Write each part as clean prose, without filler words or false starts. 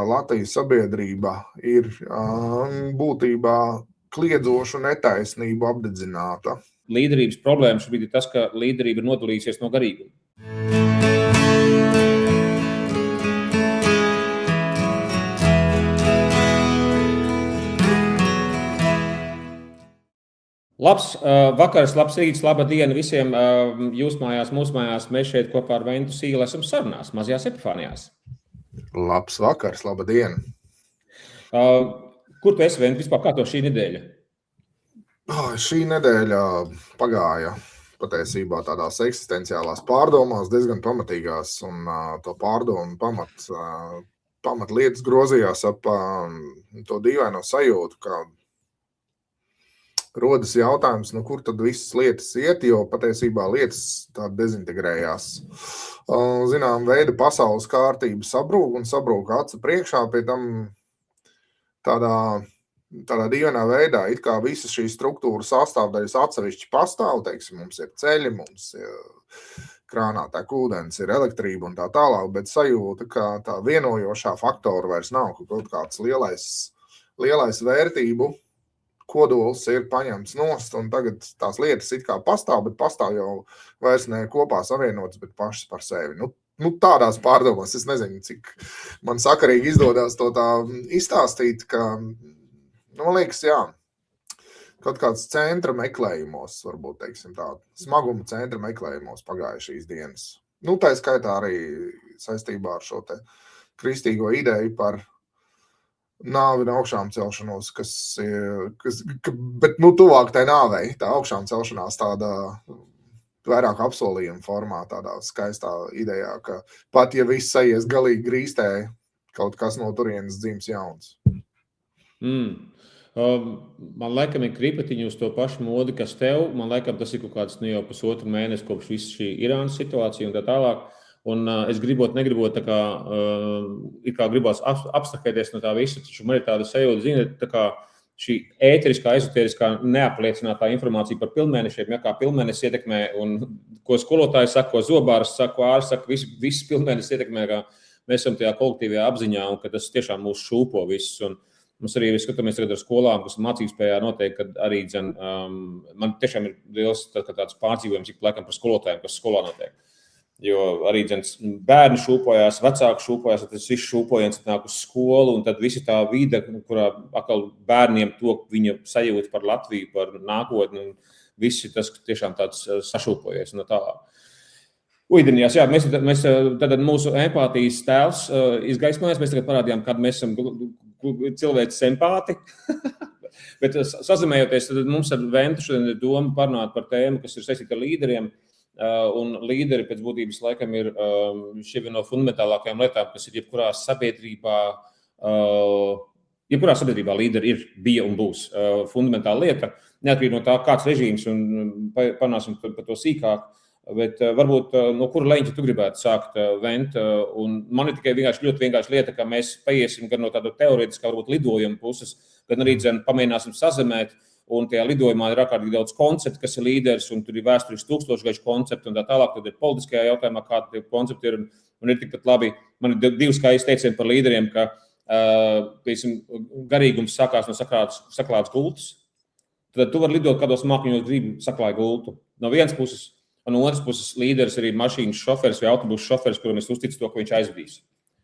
Latvijas sabiedrība ir būtībā kliedzošu netaisnību apdedzināta. Līderības problēma šobrīd ir tas, ka līderība ir nodalījusies no garīguma. Labs vakars, labs rīts, laba diena visiem. Jūs mājās, mūsu mājās, mēs šeit kopā ar Ventu Sīlu esam sarunās, mazajās Epifānijās. Labs vakars, laba diena. Kur tu esi, Vent, vispār kā to šī nedēļa? Šī nedēļa pagāja patiesībā tādās eksistenciālās pārdomās, diezgan pamatīgās, un to pārdomu pamat lietas grozījās ap to dīvaino sajūtu, ka rodas jautājums, kur tad visas lietas iet, jo patiesībā lietas tā dezintegrējās. Zinām, veida pasaules kārtība sabrūk un sabrūk acu priekšā, pie tam tādā dīvainā veidā, it kā visas šīs struktūras sastāvdaļas atsevišķi pastāv, teiksim, mums ir ceļi, mums ir krānā tek ūdens, ir elektrība un tā tālāk, bet sajūta, ka tā vienojošā faktora vairs nav, ka kaut kāds lielais vērtību kodols ir paņemts nost, un tagad tās lietas it kā pastāv, bet pastāv jau vairs ne kopā savienotas, bet pašas par sevi. Tādās pārdomās, es nezinu, cik man sakarīgi izdodas to tā izstāstīt, ka, man liekas, jā, kaut kāds centra meklējumos, varbūt, teiksim tā, smaguma centra meklējumos pagāja šīs dienas. Tā skaitā arī saistībā ar šo te kristīgo ideju par nāvi un augšām celšanos, bet tuvāk tai nāvei, tā augšām celšanās tāda vairāk apsolījuma formā, tādā skaistā idejā, ka pat ja viss aizies galīgi grīstē, kaut kas no turienes dzims jauns. Man laikam ir kripatiņi uz to pašu modi, kas tev. Man laikam tas ir kaut kāds jau pusotru mēnesi kopš visu šī Irānas situācija un tā tālāk. Un es negribot tā kā, it kā gribās abstrahēties no tā visa, taču man ir tāda sajūta, ziniet, tā kā šī ēteriskā, ezoteriskā neapliecinātā informācija par pilnmēnešiem, kā pilnmēnesis ietekmē, un ko skolotāji saka, ko zobārs saka, ko ārsts saka, viss pilnmēnesis ietekmē, kā mēs esam tajā kolektīvajā apziņā, un ka tas tiešām mūs šūpo visus. Un mums arī skatāmies tagad ar skolām, kas mācībspējā noteikti, kad arī, man tiešām ir liels tāds pārdzīvojums, ik laikam par skolotājiem, kas skolā notiek. Jo arī bērni šūpojās, vecāki šūpojās, tas viss šūpojiens nāk uz skolu, un tad visi tā vide, kurā atkal bērniem to viņa sajūta par Latviju, par nākotni, un viss tas tiešām tāds sašūpojies no tālāk. Uidinījās, jā, mēs tad mūsu empātijas tēls izgaismojās, mēs tagad parādījām, kad mēs esam cilvēks empāti, bet sazemējoties, tad mums ar Ventu šodien ir doma parunāt par tēmu, kas ir saistīta ar līderiem. Un līderi pēc būtības laikam ir šī viena no fundamentālākajām lietām, kas ir jebkurā sabiedrībā līderi ir, bija un būs fundamentāla lieta. Neatkarīgi no tā, kāds režīms, un parunāsim par to sīkāk, bet varbūt no kura leņķa tu gribētu sākt, Vent. Un man ir tikai ļoti vienkārši lieta, ka mēs paiesim gan no tāda teorētiskā, varbūt lidojuma puses, gan arī pamēģināsim sazemēt. Un tajā lidojumā ir ārkārtīgi daudz konceptu, kas ir līderis, un tur ir vēsturiski tūkstošgaļu koncepti un tā tālāk. Tad ir politiskajā jautājumā, kādi tie koncepti ir. Un ir tikpat labi, man ir divi skaisti teicieni par līderiem, ka garīgums sākās no saklātas gultas. Tad tu vari lidot kādos mākņos gribi saklāja gultu. No vienas puses, un no otras puses līderis arī mašīnas šoferis vai autobusu šoferis, kuram es uzticu to, ka viņš aizvedīs.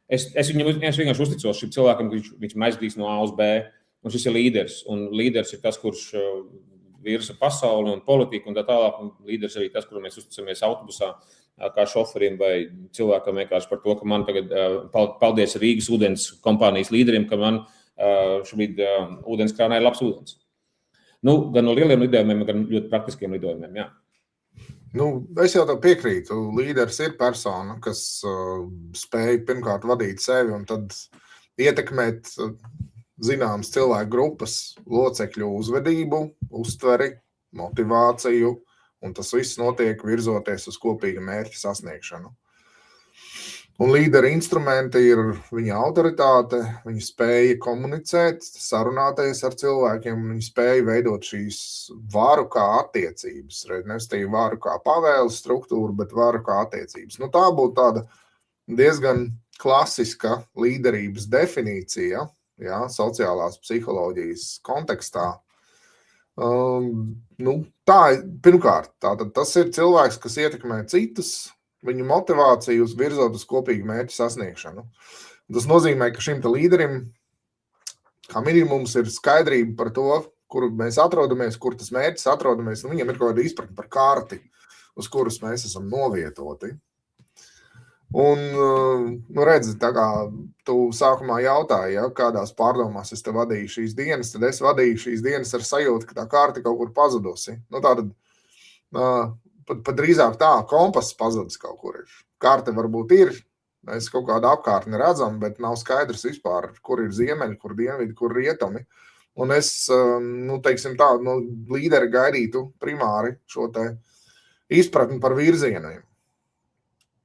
Es vienkārši uzticos šim cilvēkam, ka viņš aizvedīs no A uz B. Un šis ir līderis, un līderis ir tas, kurš virza pasauli un politiku un tā tālāk, un līderis arī tas, kuru mēs uzticamies autobusā kā šoferim vai cilvēkam vienkārši par to, ka man tagad, paldies Rīgas ūdens kompānijas līderiem, ka man šobrīd ūdens krānā ir labs ūdens. Gan no lieliem lidojumiem, gan ļoti praktiskiem lidojumiem, jā. Es jau tev piekrītu, līderis ir persona, kas spēj pirmkārt vadīt sevi un tad ietekmēt zināmas cilvēku grupas locekļu uzvedību, uztveri, motivāciju, un tas viss notiek virzoties uz kopīga mērķa sasniegšanu. Un līdera instrumenti ir viņa autoritāte, viņa spēja komunicēt, sarunāties ar cilvēkiem, un viņa spēja veidot šīs varu kā attiecības, nevis tī varu kā pavēles struktūru, bet varu kā attiecības. Tā būtu tāda diezgan klasiska līderības definīcija, jā, sociālās psiholoģijas kontekstā. Tā, pirmkārt, tātad tas ir cilvēks, kas ietekmē citus, viņu motivāciju virzot uz kopīgu mērķu sasniegšanu. Tas nozīmē, ka šim līderim kā minimums ir skaidrība par to, kur mēs atrodamies, kur tas mērķis atrodamies, un viņam ir kaut kāda izpratne par karti, uz kuras mēs esam novietoti. Un, redzi, tā kā tu sākumā jautāji, ja, kādās pārdomās es te vadīju šīs dienas, tad es vadīju šīs dienas ar sajūtu, ka tā karta kaut kur pazudusi. Tātad pat drīzāk tā, kompass pazudis kaut kur ir. Karte varbūt ir, mēs kaut kādu apkārtni redzam, bet nav skaidrs vispār, kur ir ziemeļi, kur dienvidi, kur rietumi. Un es, teiksim tā, līderi gaidītu primāri šo te izpratni par virzieniem.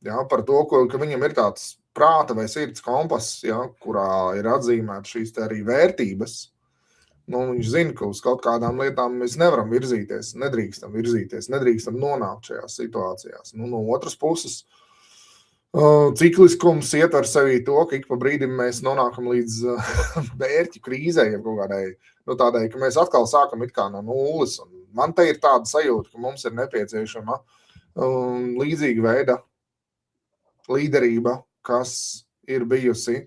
Jā, par to, ka viņam ir tāds prāta vai sirds kompass, jā, kurā ir atzīmēta šīs te arī vērtības. Viņš zina, ka uz kaut kādām lietām mēs nevaram virzīties, nedrīkstam nonākt šajās situācijās. No otras puses, cikliskums ietver sevī to, ka ik pa brīdim mēs nonākam līdz mērķu krīzē, ja kaut kādai, tādai, ka mēs atkal sākam it kā no nulles. Un man te ir tāda sajūta, ka mums ir nepieciešama līdzīga veida līderība, kas ir bijusi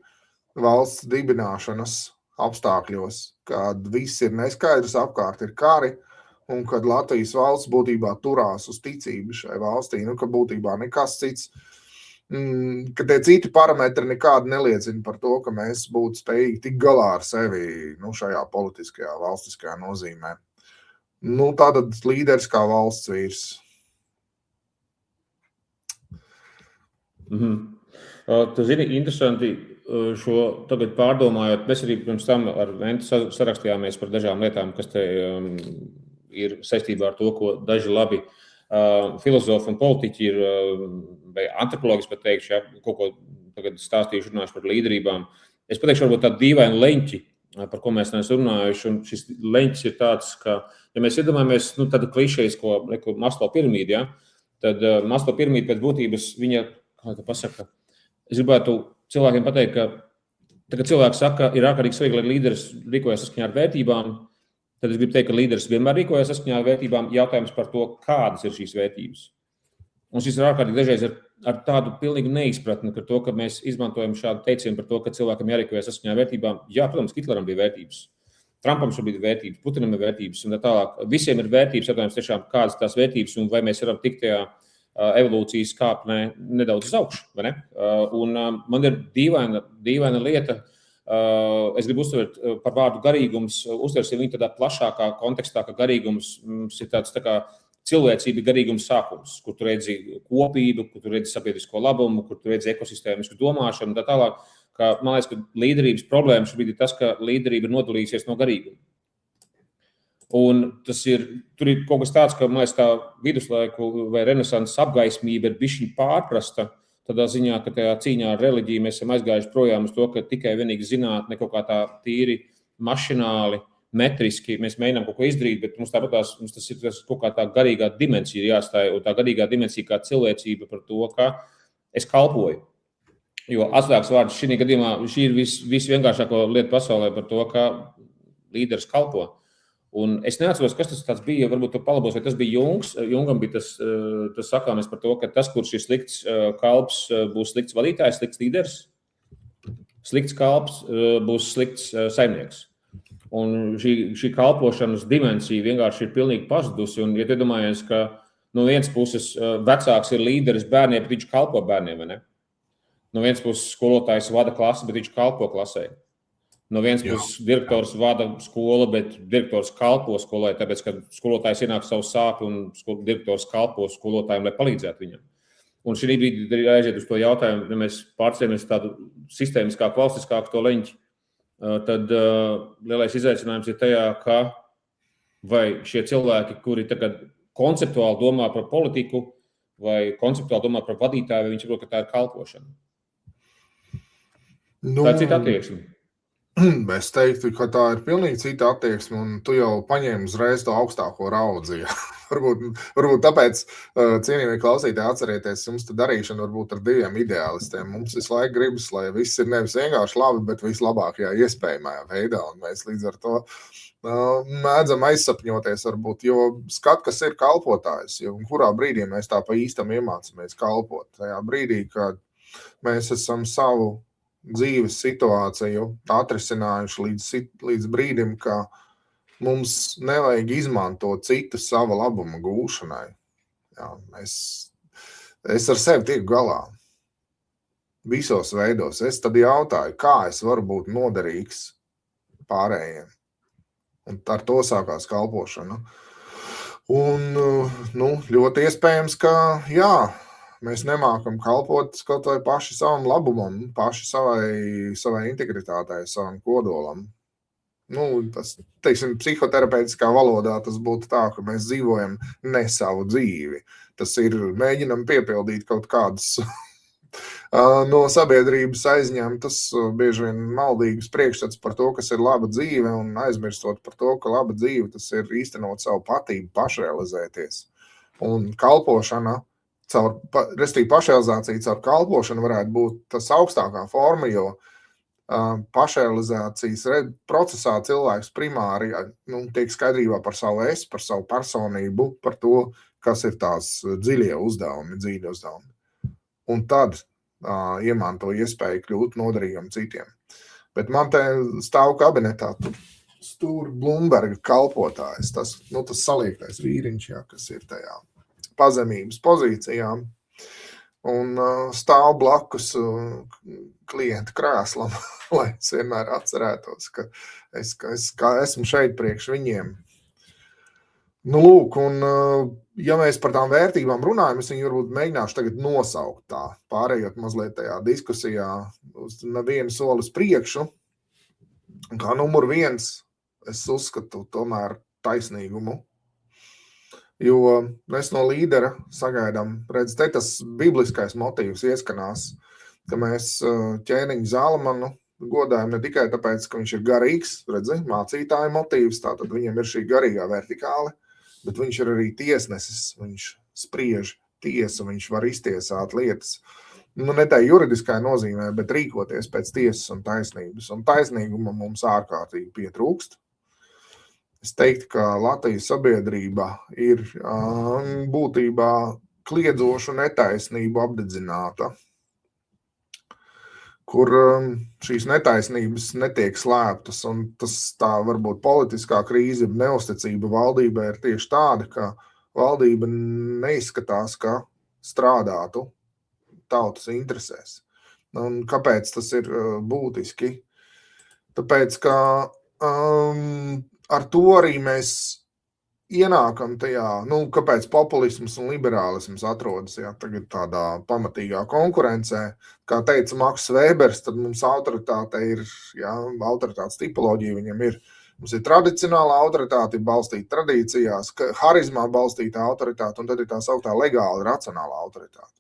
valsts dibināšanas apstākļos, kad viss ir neskaidrs, apkārt ir kari, un kad Latvijas valsts būtībā turās uz ticību šai valstī, ka būtībā nekas cits, ka tie citi parametri nekādi neliecina par to, ka mēs būtu spējīgi tik galā ar sevi šajā politiskajā, valstiskajā nozīmē. Tātad līderis kā valsts vīrs. Tu zini, interesanti šo tagad pārdomājot, mēs arī pirms tam ar Ventu sarakstījāmies par dažām lietām, kas te ir saistībā ar to, ko daži labi filozofi un politiķi ir, vai antropologi, pat teikšu, ja, kaut ko tagad stāstījuši, runājuši par līderībām. Es pateikšu varbūt tādu dīvainu leņķi, par ko mēs neesam runājuši, un šis leņķis ir tāds, ka, ja mēs iedomājamies tādu klišejisko Maslow piramīdu, ja, tad Maslow piramīda pēc būtības viņa, kā tā pasaka, es gribētu cilvēkiem pateikt, ka tagad cilvēks saka, ir ārkārtīgi svarīgi, lai līderis rīkojas saskaņā ar vērtībām, tad es gribu teikt, ka līderis vienmēr rīkojas saskaņā ar vērtībām, jautājums par to, kādas ir šīs vērtības. Un šis ir ārkārtīgi dažreiz ar tādu pilnīgu neizpratni par to, ka mēs izmantojam šādu teicienu par to, ka cilvēkam jārīkojas saskaņā ar vērtībām. Jā, protams, Hitleram bija vērtības, Trumpam šobrīd ir vērtības, Putinam ir vērtības un tā tālāk. Visiem ir vērtības, jautājums tiešām, kādas tās vērtības un vai mēs varam tikt tajā evolūcijas kāpnē nedaudz uz augšu, vai ne? Un man ir dīvaina lieta, es gribu uztvert par vārdu garīgums, uztversim viņu tādā plašākā kontekstā, ka garīgums ir tāds tā kā cilvēcība garīgums sākums, kur tu redzi kopību, kur tu redzi sabiedrisko labumu, kur tu redzi ekosistēmisku domāšanu un tā tālāk. Man liekas, ka līderības problēma šobrīd ir tas, ka līderība ir nodalījusies no garīguma. Un tur ir kaut kas tāds, ka, man liekas, tā viduslaiku vai renesanses apgaismība ir bišķiņ pārprasta, tādā ziņā, ka tajā cīņā ar reliģiju mēs esam aizgājuši projām uz to, ka tikai vienīgi zinātne kaut kā tā tīri mašināli, metriski mēs mēģinām kaut ko izdarīt, bet mums tas ir kaut kā tā garīgā dimensija jāstāj, un tā garīgā dimensija kā cilvēcība par to, ka es kalpoju. Jo atslēgas vārds šī gadījumā, šī ir visvienkāršāko lietu pasaulē par to, ka līderis kalpo. Un es neatceros, kas tas bija, varbūt tu palabos, vai tas bija Jungs. Jungam bija tas sakāmies par to, ka tas, kurš ir slikts kalps, būs slikts vadītājs, slikts līderis. Slikts kalps būs slikts saimnieks. Un šī kalpošanas dimensija vienkārši ir pilnīgi pazudusi. Un, ja tu domājies, ka no vienas puses vecāks ir līderis bērniem, bet viņš kalpo bērniem, vai ne? No vienas puses skolotājs vada klasi, bet viņš kalpo klasē. No vienas puses direktors vada skolu, bet direktors kalpo skolai, tāpēc, ka skolotājs ienāk savu sāpi un direktors kalpo skolotājiem, lai palīdzētu viņam. Un šī brīdī ir aiziet uz to jautājumu, ja mēs pārcēlamies tādu sistēmiskāku, valstiskāku to leņķi, tad lielais izaicinājums ir tajā, ka vai šie cilvēki, kuri tagad konceptuāli domā par politiku vai konceptuāli domā par vadītāju, vai viņš saprot, ka tā ir kalpošana. Tā ir cita attieksme. Es teiktu, ka tā ir pilnīgi cita attieksme, un tu jau paņēmi uzreiz to augstāko raudzi. Ja. varbūt tāpēc, cienījamie klausītāji, atcerieties, jums te darīšana varbūt ar diviem ideālistiem. Mums visu laiku gribas, lai viss ir nevis vienkārši labi, bet vislabākajā iespējamajā veidā, un mēs līdz ar to mēdzam aizsapņoties varbūt, jo skat, kas ir kalpotājs, un kurā brīdī mēs tā pa īstam iemācamies kalpot. Tajā brīdī, kad mēs esam savu dzīves situāciju atrisinājuši līdz brīdim, ka mums nevajag izmantot citu sava labuma gūšanai. Jā, es ar sevi tieku galā. Visos veidos. Es tad jautāju, kā es varu būt noderīgs pārējiem. Un ar to sākās kalpošana. Un ļoti iespējams, ka jā, mēs nemākam kalpot kaut vai paši savam labumam, paši savai integritātei, savam kodolam. Tas, teiksim, psihoterapeitiskā valodā tas būtu tā, ka mēs dzīvojam ne savu dzīvi. Tas ir, mēģinam piepildīt kaut kādas no sabiedrības aizņemtas, bieži vien maldīgas priekšstats par to, kas ir laba dzīve, un aizmirstot par to, ka laba dzīve tas ir īstenot savu patību, pašrealizēties. Un kalpošana, restīvi pašrealizācija caur kalpošanu varētu būt tas augstākā forma, jo pašrealizācijas procesā cilvēks primāri tiek skaidrībā par savu es, par savu personību, par to, kas ir tās dziļie uzdevumi, dzīvi uzdevumi. Un tad iemanto iespēju kļūt noderīgam citiem. Bet man te stāv kabinetā stūri Blumberga kalpotājs, tas saliektais vīriņš, jā, kas ir tajā pazemības pozīcijām, un stāv blakus klienta krēslam, lai es vienmēr atcerētos, ka es esmu šeit priekš viņiem. Lūk, un ja mēs par tām vērtībām runājam, es viņu varbūt mēģināšu tagad nosaukt tā, pārējot mazliet tajā diskusijā uz vienu soli uz priekšu. Kā numur 1, es uzskatu tomēr taisnīgumu. Jo mēs no līdera sagaidām, redz, te tas bibliskais motīvs ieskanās, ka mēs ķēniņu Zālamanu godājam ne tikai tāpēc, ka viņš ir garīgs, redzi, mācītāja motīvs, tātad viņam ir šī garīgā vertikāli, bet viņš ir arī tiesnesis, viņš spriež tiesu, viņš var iztiesāt lietas. Ne tā juridiskā nozīmē, bet rīkoties pēc tiesas un taisnības. Un taisnīguma mums ārkārtīgi pietrūkst. Es teiktu, ka Latvijas sabiedrība ir būtībā kliedzošu netaisnību apdedzināta, kur šīs netaisnības netiek slēptas, un tā varbūt politiskā krīze, neusticība valdībai ir tieši tāda, ka valdība neizskatās, ka strādātu tautas interesēs. Un kāpēc tas ir būtiski? Tāpēc, ka ar to arī mēs ienākam tajā, kāpēc populisms un liberālisms atrodas tagad tādā pamatīgā konkurencē. Kā teica Maks Vēbers, tad mums autoritāte ir, autoritātes tipoloģija viņam ir. Mums ir tradicionāla autoritāte, balstīta tradīcijās, harizmā balstīta autoritāte, un tad ir tā sauktā legāla, racionāla autoritāte.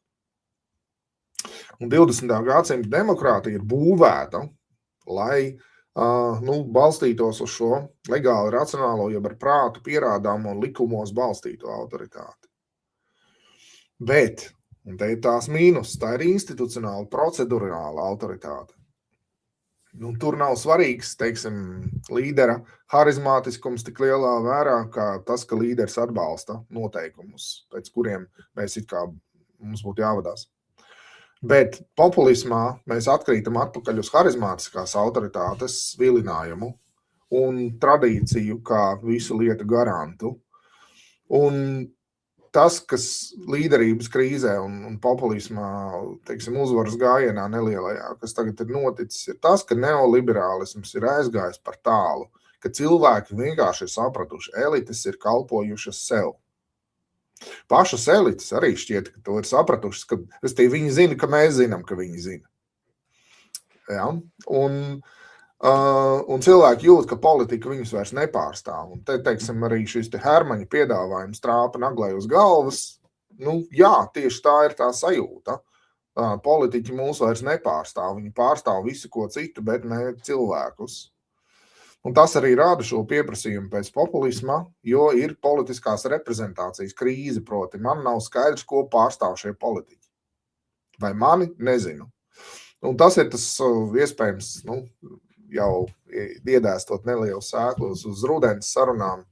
Un 20. gadsimta demokrātija ir būvēta, lai balstītos uz šo legāli racionālo, jeb ar prātu pierādāmo un likumos balstīto autoritāti. Bet, un te ir tās mīnus, tā ir institucionāla, procedurāla autoritāte. Tur nav svarīgs, teiksim, līdera harizmātiskums tik lielā vērā, kā tas, ka līderis atbalsta noteikumus, pēc kuriem mums būtu jāvadās. Bet populismā mēs atkrītam atpakaļ uz harizmātiskās autoritātes vilinājumu un tradīciju kā visu lietu garantu. Un tas, kas līderības krīzē un populismā, teiksim, uzvaras gājienā nelielajā, kas tagad ir noticis, ir tas, ka neoliberālisms ir aizgājis par tālu, ka cilvēki vienkārši ir sapratuši, elites ir kalpojušas sev. Pašas elites arī šķiet, ka to ir sapratušas, ka viņi zina, ka mēs zinām, ka viņi zina. Ja? Un cilvēki jūt, ka politika viņus vairs nepārstāv. Un te, teiksim, arī šis te Hermaņa piedāvājums trāpa naglai uz galvas. Jā, tieši tā ir tā sajūta. politiķi mūs vairs nepārstāv. Viņi pārstāv visu ko citu, bet ne cilvēkus. Un tas arī rāda šo pieprasījumu pēc populisma, jo ir politiskās reprezentācijas krīze, proti man nav skaidrs, ko pārstāv šie politiķi. Vai mani? Nezinu. Un tas ir tas iespējams, jau iedēstot nelielu sēklos uz rudens sarunām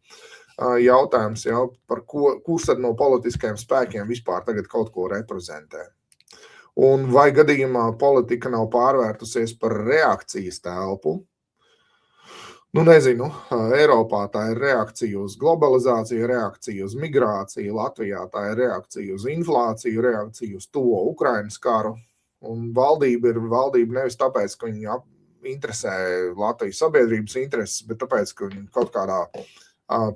jautājums, par kurš tad no politiskajiem spēkiem vispār tagad kaut ko reprezentē. Un vai gadījumā politika nav pārvērtusies par reakcijas telpu? Nezinu, Eiropā tā ir reakcija uz globalizāciju, reakcija uz migrāciju, Latvijā tā ir reakcija uz inflāciju, reakcija uz to Ukrainas karu. Un valdība ir valdība nevis tāpēc, ka viņi interesē Latvijas sabiedrības intereses, bet tāpēc, ka viņi kaut kādā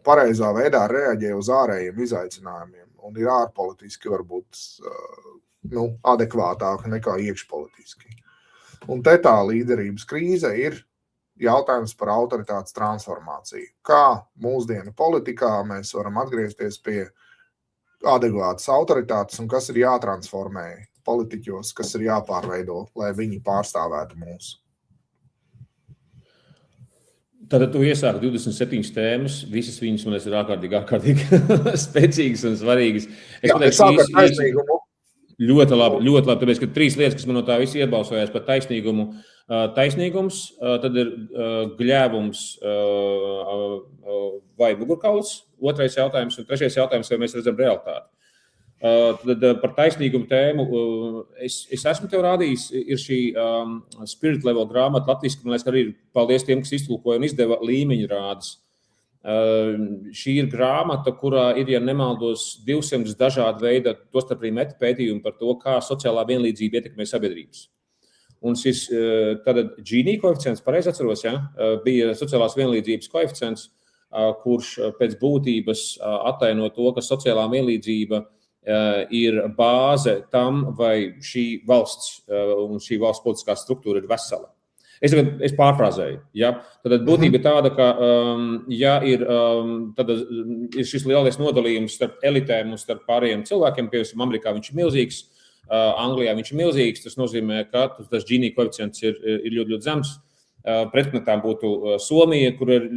pareizā veidā reaģē uz ārējiem izaicinājumiem un ir ārpolitiski varbūt adekvātāka nekā iekšpolitiski. Un te tā līderības krīze ir jautājums par autoritātes transformāciju. Kā mūsdienu politikā mēs varam atgriezties pie adekvātas autoritātes un kas ir jātransformē politiķos, kas ir jāpārveido, lai viņi pārstāvētu mūs. Tātad tu iesāki 27 tēmas, visas viņas man ir ārkārtīgi spēcīgas un svarīgas. Es sāku ar taisnīgumu. Ļoti labi, tāpēc, ka 3 lietas, kas man no tā visi iebalsojās par taisnīgumu. Taisnīgums, tad ir gļēvums vai mugurkauls, 2. jautājums, un 3. jautājums, vai mēs redzam realitāti. Tad par taisnīgumu tēmu es esmu tev rādījis, ir šī Spirit Level grāmata latviski, man liekas, arī paldies tiem, kas iztulkoja un izdeva līmeņu rādes. Šī ir grāmata, kurā ir, ja nemaldos, 200 dažāda veida, tostarp arī metapētījumi par to, kā sociālā vienlīdzība ietekmē sabiedrības. Un šis tātad Gini koeficients, pareizi atceros, bija sociālās vienlīdzības koeficients, kurš pēc būtības attaino to, ka sociālā vienlīdzība ir bāze tam, vai šī valsts un šī valsts politiskā struktūra ir vesela. Es pārfrāzēju. Tad būtība ir tāda, ka ir šis lielais nodalījums starp elitēm un starp pārējiem cilvēkiem. Piemēram, Amerikā viņš ir milzīgs, Anglijā viņš ir milzīgs. Tas nozīmē, ka tas Gini koeficients ir ļoti, ļoti zems. Pretmetām būtu Somija, kur ir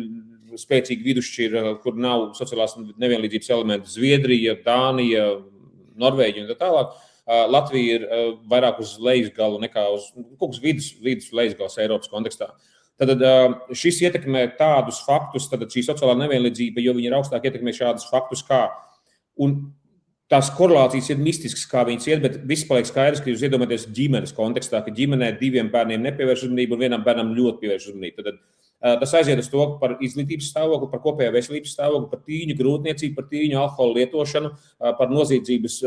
spēcīgi vidusšķira, kur nav sociālās nevienlīdzības elementi, Zviedrija, Dānija, Norvēģija un tā tālāk. Latvija ir vairāk uz lejas galu nekā uz kaut kāds vidus lejas gals Eiropas kontekstā. Tad šis ietekmē tādus faktus, tad šī sociālā nevienlīdzība, jo viņi ir augstāk ietekmē šādus faktus kā. Un tās korelācijas ir mistiskas, kā viņas iet, bet viss paliek skaidrs, ka jūs iedomājaties ģimenes kontekstā, ka ģimenē 2 bērniem nepievērš uzmanību un vienam bērnam ļoti pievērš uzmanību. Tad tas aiziet uz to par izglītības stāvokli, par kopējā veselības stāvokli, par tīņu grūtniecību, par tīņu alkohola lietošanu, par noziedzības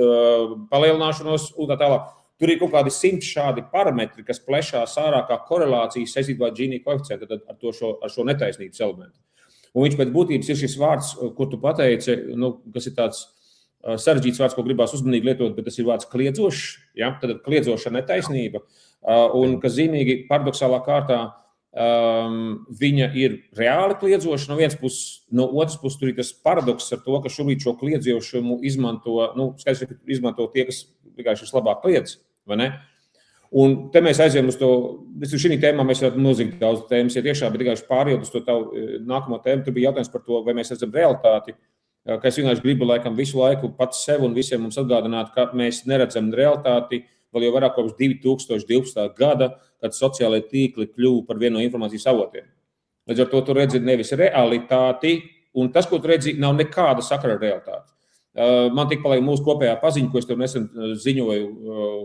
palielināšanos un tā tālāk. Tur ir kaut kādi 100 šādi parametri, kas plešās ārā kā korelācijas saistībā ar Gini koeficientu, ar šo netaisnības elementu. Un viņš pēc būtības ir šis vārds, kur tu pateici, kas ir tāds sarežģīts vārds, ko gribās uzmanīgi lietot, bet tas ir vārds kliedzošs, tad kliedzoša netaisnība, un kas zīmīgi paradoxālā kārtā viņa ir reāli kliedzoša no vienas puses, no otras puses tur ir tas paradoks ar to, ka šobrīd šo kliedzošumu skaidrs, ka izmanto tie, kas vienkārši vislabāk kliedz, vai ne? Un te mēs aizējām uz to, šī tēmā mēs varam milzīgi daudz tēmas iet iekšā, bet tikai pārējot uz to tavu nākamo tēmu, tur bija jautājums par to, vai mēs redzam realitāti, ka es vienkārši gribu laikam visu laiku pats sev un visiem mums atgādināt, ka mēs neredzam realitāti, vēl jau vairāk kopš 2012. gada, kad sociālai tīkli kļuva par vienu no informācijas avotiem. Līdz ar to tu redzi nevis realitāti, un tas, ko tu redzi, nav nekāda sakara ar realitāti. Man tik paliek mūsu kopējā paziņa, ko es tev nesen ziņoju,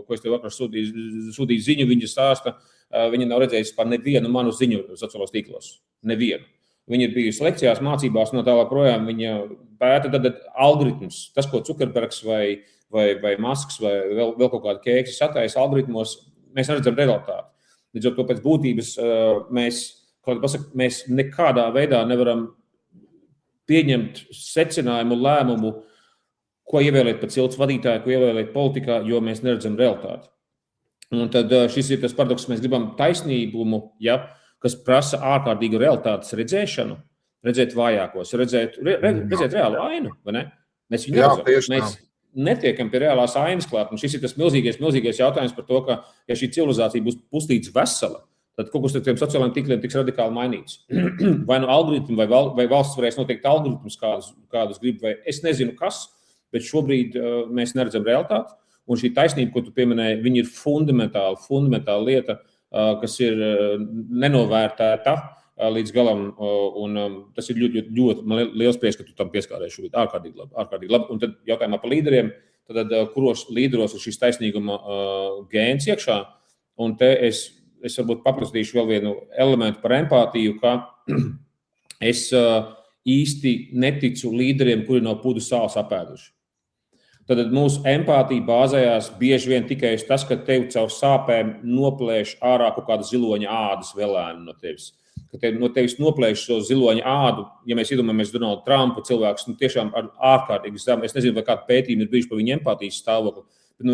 ko es tev vakar sūtīju ziņu, viņa stāsta, viņa nav redzējusi par nevienu manu ziņu sociālos tīklos. Nevienu. Viņa ir bijusi lekcijās, mācībās, no tālāk projām viņa pēta tad algoritmus. Tas, ko Zuckerbergs vai Masks vai vēl kaut kāda kēksi sataisa algoritmos, mēs neredzam realitāti. Līdz ar to pēc būtības mēs nekādā veidā nevaram pieņemt secinājumu, lēmumu, ko ievēlēt par cilts vadītāju, ko ievēlēt politikā, jo mēs neredzam realitāti. Un tad šis ir tas paradoks, mēs gribam taisnīgumu, kas prasa ārkārtīgu realitātes redzēšanu, redzēt vājākos, redzēt reālu ainu, vai ne? Mēs viņu neredzam. netiekam pie reālās ainas klāt. Un šis ir tas milzīgais jautājums par to, ka, ja šī civilizācija būs puslīdz vesela, tad kaut kas ar tiem sociālajiem tīkliem tiks radikāli mainīts. Vai nu algoritmi, vai valsts varēs noteikt algoritmus, kādus grib, vai es nezinu kas, bet šobrīd mēs neredzam realitāti. Un šī taisnība, ko tu pieminēji, viņa ir fundamentāla lieta, kas ir nenovērtēta līdz galam. Un tas ir ļoti liels prieks, ka tu tam pieskāries šobrīd. Ārkārtīgi labi. Un tad jautājumā par līderiem, tad kuros līderos ir šis taisnīguma gēns iekšā. Un te es varbūt paprastīšu vēl vienu elementu par empātiju, ka es īsti neticu līderiem, kuri no pudu sāls apēduši. Tad mūsu empātija bāzējās bieži vien tikai uz tas, ka tev caur sāpēm noplēš ārā kaut kāda ziloņa ādas velēna no tevis. Ka no tevis noplēš šo ziloņa ādu, ja mēs iedomājamies Donaldu Trumpu cilvēks, tiešām ar ārkārtīgi zemu, es nezinu, vai kādu pētījumu ir bijuši par viņa empātijas stāvokli, bet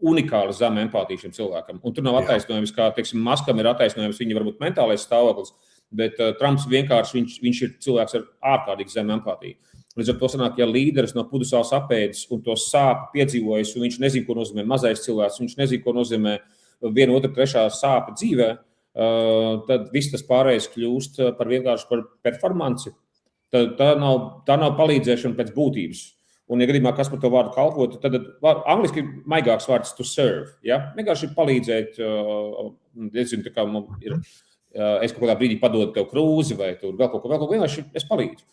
unikāla zema empātija šim cilvēkam. Un tur nav attaisnojums, kā, teiksim, Maskam ir attaisnojums, viņa varbūt mentālais stāvoklis, bet Trumps vienkārši, viņš ir cilvēks ar ārkārtīgi zemu empātiju. Līdz ar to sanāk, ja līderis no pudusāls apēdis un to sāpi piedzīvojas, un viņš nezina, ko nozīmē mazais cilvēks, viņš nezina, ko nozīmē viena, otra, trešā sāpe dzīvē, tad viss tas pārējais kļūst vienkārši par performanci. Tā nav palīdzēšana pēc būtības. Un, ja gadījumā kas par to vārdu kalpot, tad angliski ir maigāks vārds to serve. Ja? Vienkārši palīdzēt, nezinu, tā kā ir, es kaut kādā brīdī padodu tev krūzi vai tur vēl kaut ko, vienkārši es palīdzu.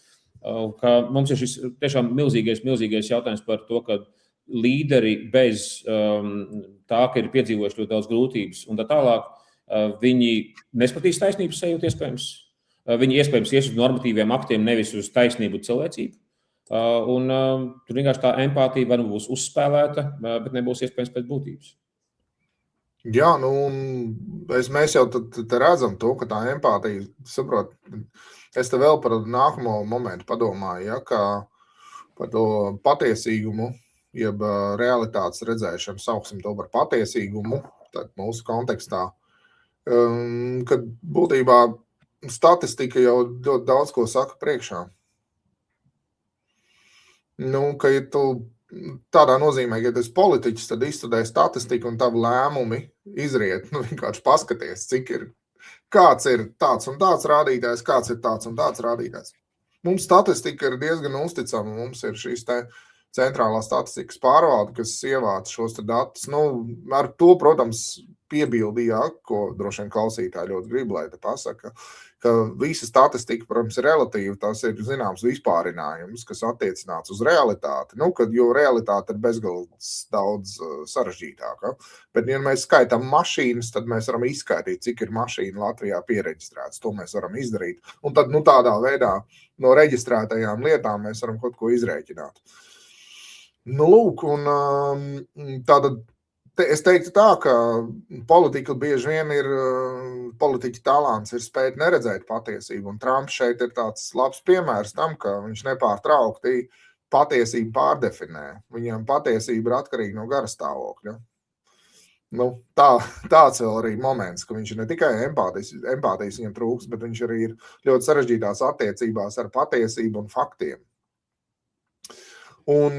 Ka mums ir šis tiešām milzīgais jautājums par to, ka līderi bez tā, ka ir piedzīvojuši ļoti daudz grūtības un tā tālāk, viņi nespratīs taisnības sajūtu iespējams. Viņi iespējams ies uz normatīviem aktiem, nevis uz taisnību cilvēcību. Un tur vienkārši tā empātija vai nu būs uzspēlēta, bet nebūs iespējams pēc būtības. Jā, mēs jau te redzam to, ka tā empātija, saprot, es te vēl par nākamo momentu padomāju, ja, ka par to patiesīgumu, jeb realitātes redzēšanu, sauksim to par patiesīgumu, tad mūsu kontekstā, kad būtībā statistika jau ļoti daudz ko saka priekšā. Ka ja tu tādā nozīmē, ka tu esi politiķis, tad izstudē statistiku un tavu lēmumi izriet, vienkārši paskaties, kāds ir tāds un tāds rādītājs, kāds ir tāds un tāds rādītājs. Mums statistika ir diezgan uzticama, mums ir šīs te centrālā statistikas pārvalde, kas ievāc šos te datus. Ar to, protams, piebildījā, ko droši vien klausītāji ļoti grib, lai te pasaka, ka visa statistika, protams, ir relatīva, tas ir zināms vispārinājums, kas attiecināts uz realitāti, jo realitāte ir bezgalīgi daudz sarežģītāka. Bet, ja mēs skaitām mašīnas, tad mēs varam izskaitīt, cik ir mašīna Latvijā piereģistrētas. To mēs varam izdarīt. Un tad, tādā veidā no reģistrētajām lietām mēs varam kaut ko izrēķināt. Lūk, un tātad es teiktu tā, ka politika bieži vien ir, politiķa talants ir spēt neredzēt patiesību, un Trumps šeit ir tāds labs piemērs tam, ka viņš nepārtraukti patiesību pārdefinē. Viņam patiesība ir atkarīga no garastāvokļa. Tāds vēl arī moments, ka viņš ir ne tikai empātijas viņam trūks, bet viņš arī ir ļoti sarežģītās attiecībās ar patiesību un faktiem. Un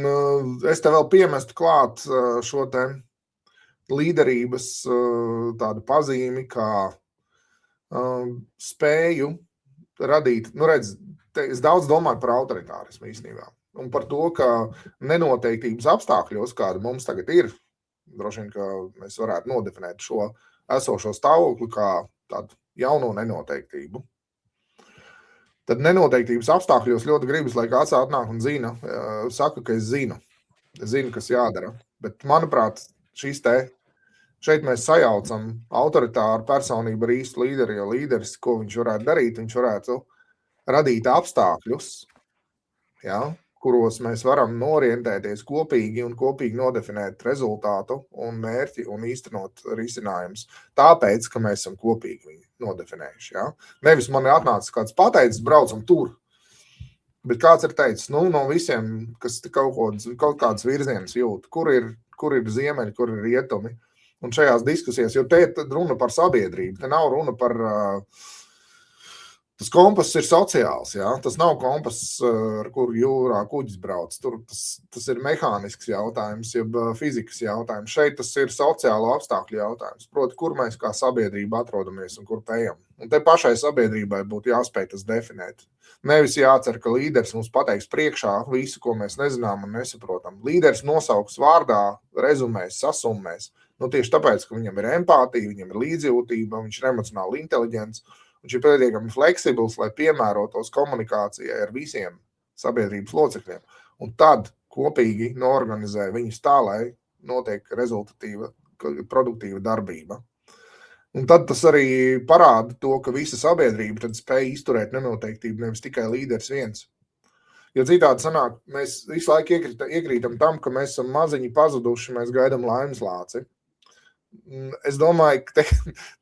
es te vēl piemestu klāt šo te līderības tādu pazīmi, kā spēju radīt, es daudz domāju par autoritārismu īstenībā, un par to, ka nenoteiktības apstākļos, kāda mums tagad ir, droši vien, ka mēs varētu nodefinēt šo esošo stāvokli kā tādu jauno nenoteiktību. Tad nenoteiktības apstākļos ļoti gribas, lai kāds atnāk un zina, saka, ka es zinu, kas jādara, bet manuprāt, šeit mēs sajaucam autoritāru personību ar īstu līderi, jo līderis, ko viņš varētu darīt, viņš varētu radīt apstākļus, kuros mēs varam norientēties kopīgi un kopīgi nodefinēt rezultātu un mērķi un īstenot risinājumus. Tāpēc, ka mēs esam kopīgi viņu nodefinējuši. Nevis man ir atnācis kāds pateicis, braucam tur, bet kāds ir teicis, no visiem, kas kaut kāds virziens jūt, kur ir ziemeļi, kur ir rietumi. Un šajās diskusijās, jo te runa par sabiedrību, te nav runa par Tas kompass ir sociāls, jā. Tas nav kompass, ar kuru jūrā kuģis brauc. Tas ir mehānisks jautājums, jeb fizikas jautājums. Šeit tas ir sociālo apstākļu jautājums. Proti, kur mēs kā sabiedrība atrodamies un kur ejam. Un te pašai sabiedrībai būtu jāspēj tas definēt. Nevis jācer, ka līderis mums pateiks priekšā visu, ko mēs nezinām un nesaprotam. Līderis nosauks vārdā, rezumēs, sasummēs. Tieši tāpēc, ka viņam ir empātija, viņam ir līdzjūtība, viņš ir emocionāli inteliģents. Viņš ir pietiekami fleksibls, lai piemērotos komunikācijai ar visiem sabiedrības locekļiem. Un tad kopīgi noorganizē viņus tā, lai notiek rezultatīva, produktīva darbība. Un tad tas arī parāda to, ka visa sabiedrība tad spēj izturēt nenoteiktību, nevis tikai līderis viens. Jo citādi sanāk, mēs visu laiku iekrītam tam, ka mēs esam maziņi pazuduši, mēs gaidām laimes lāci. Es domāju, ka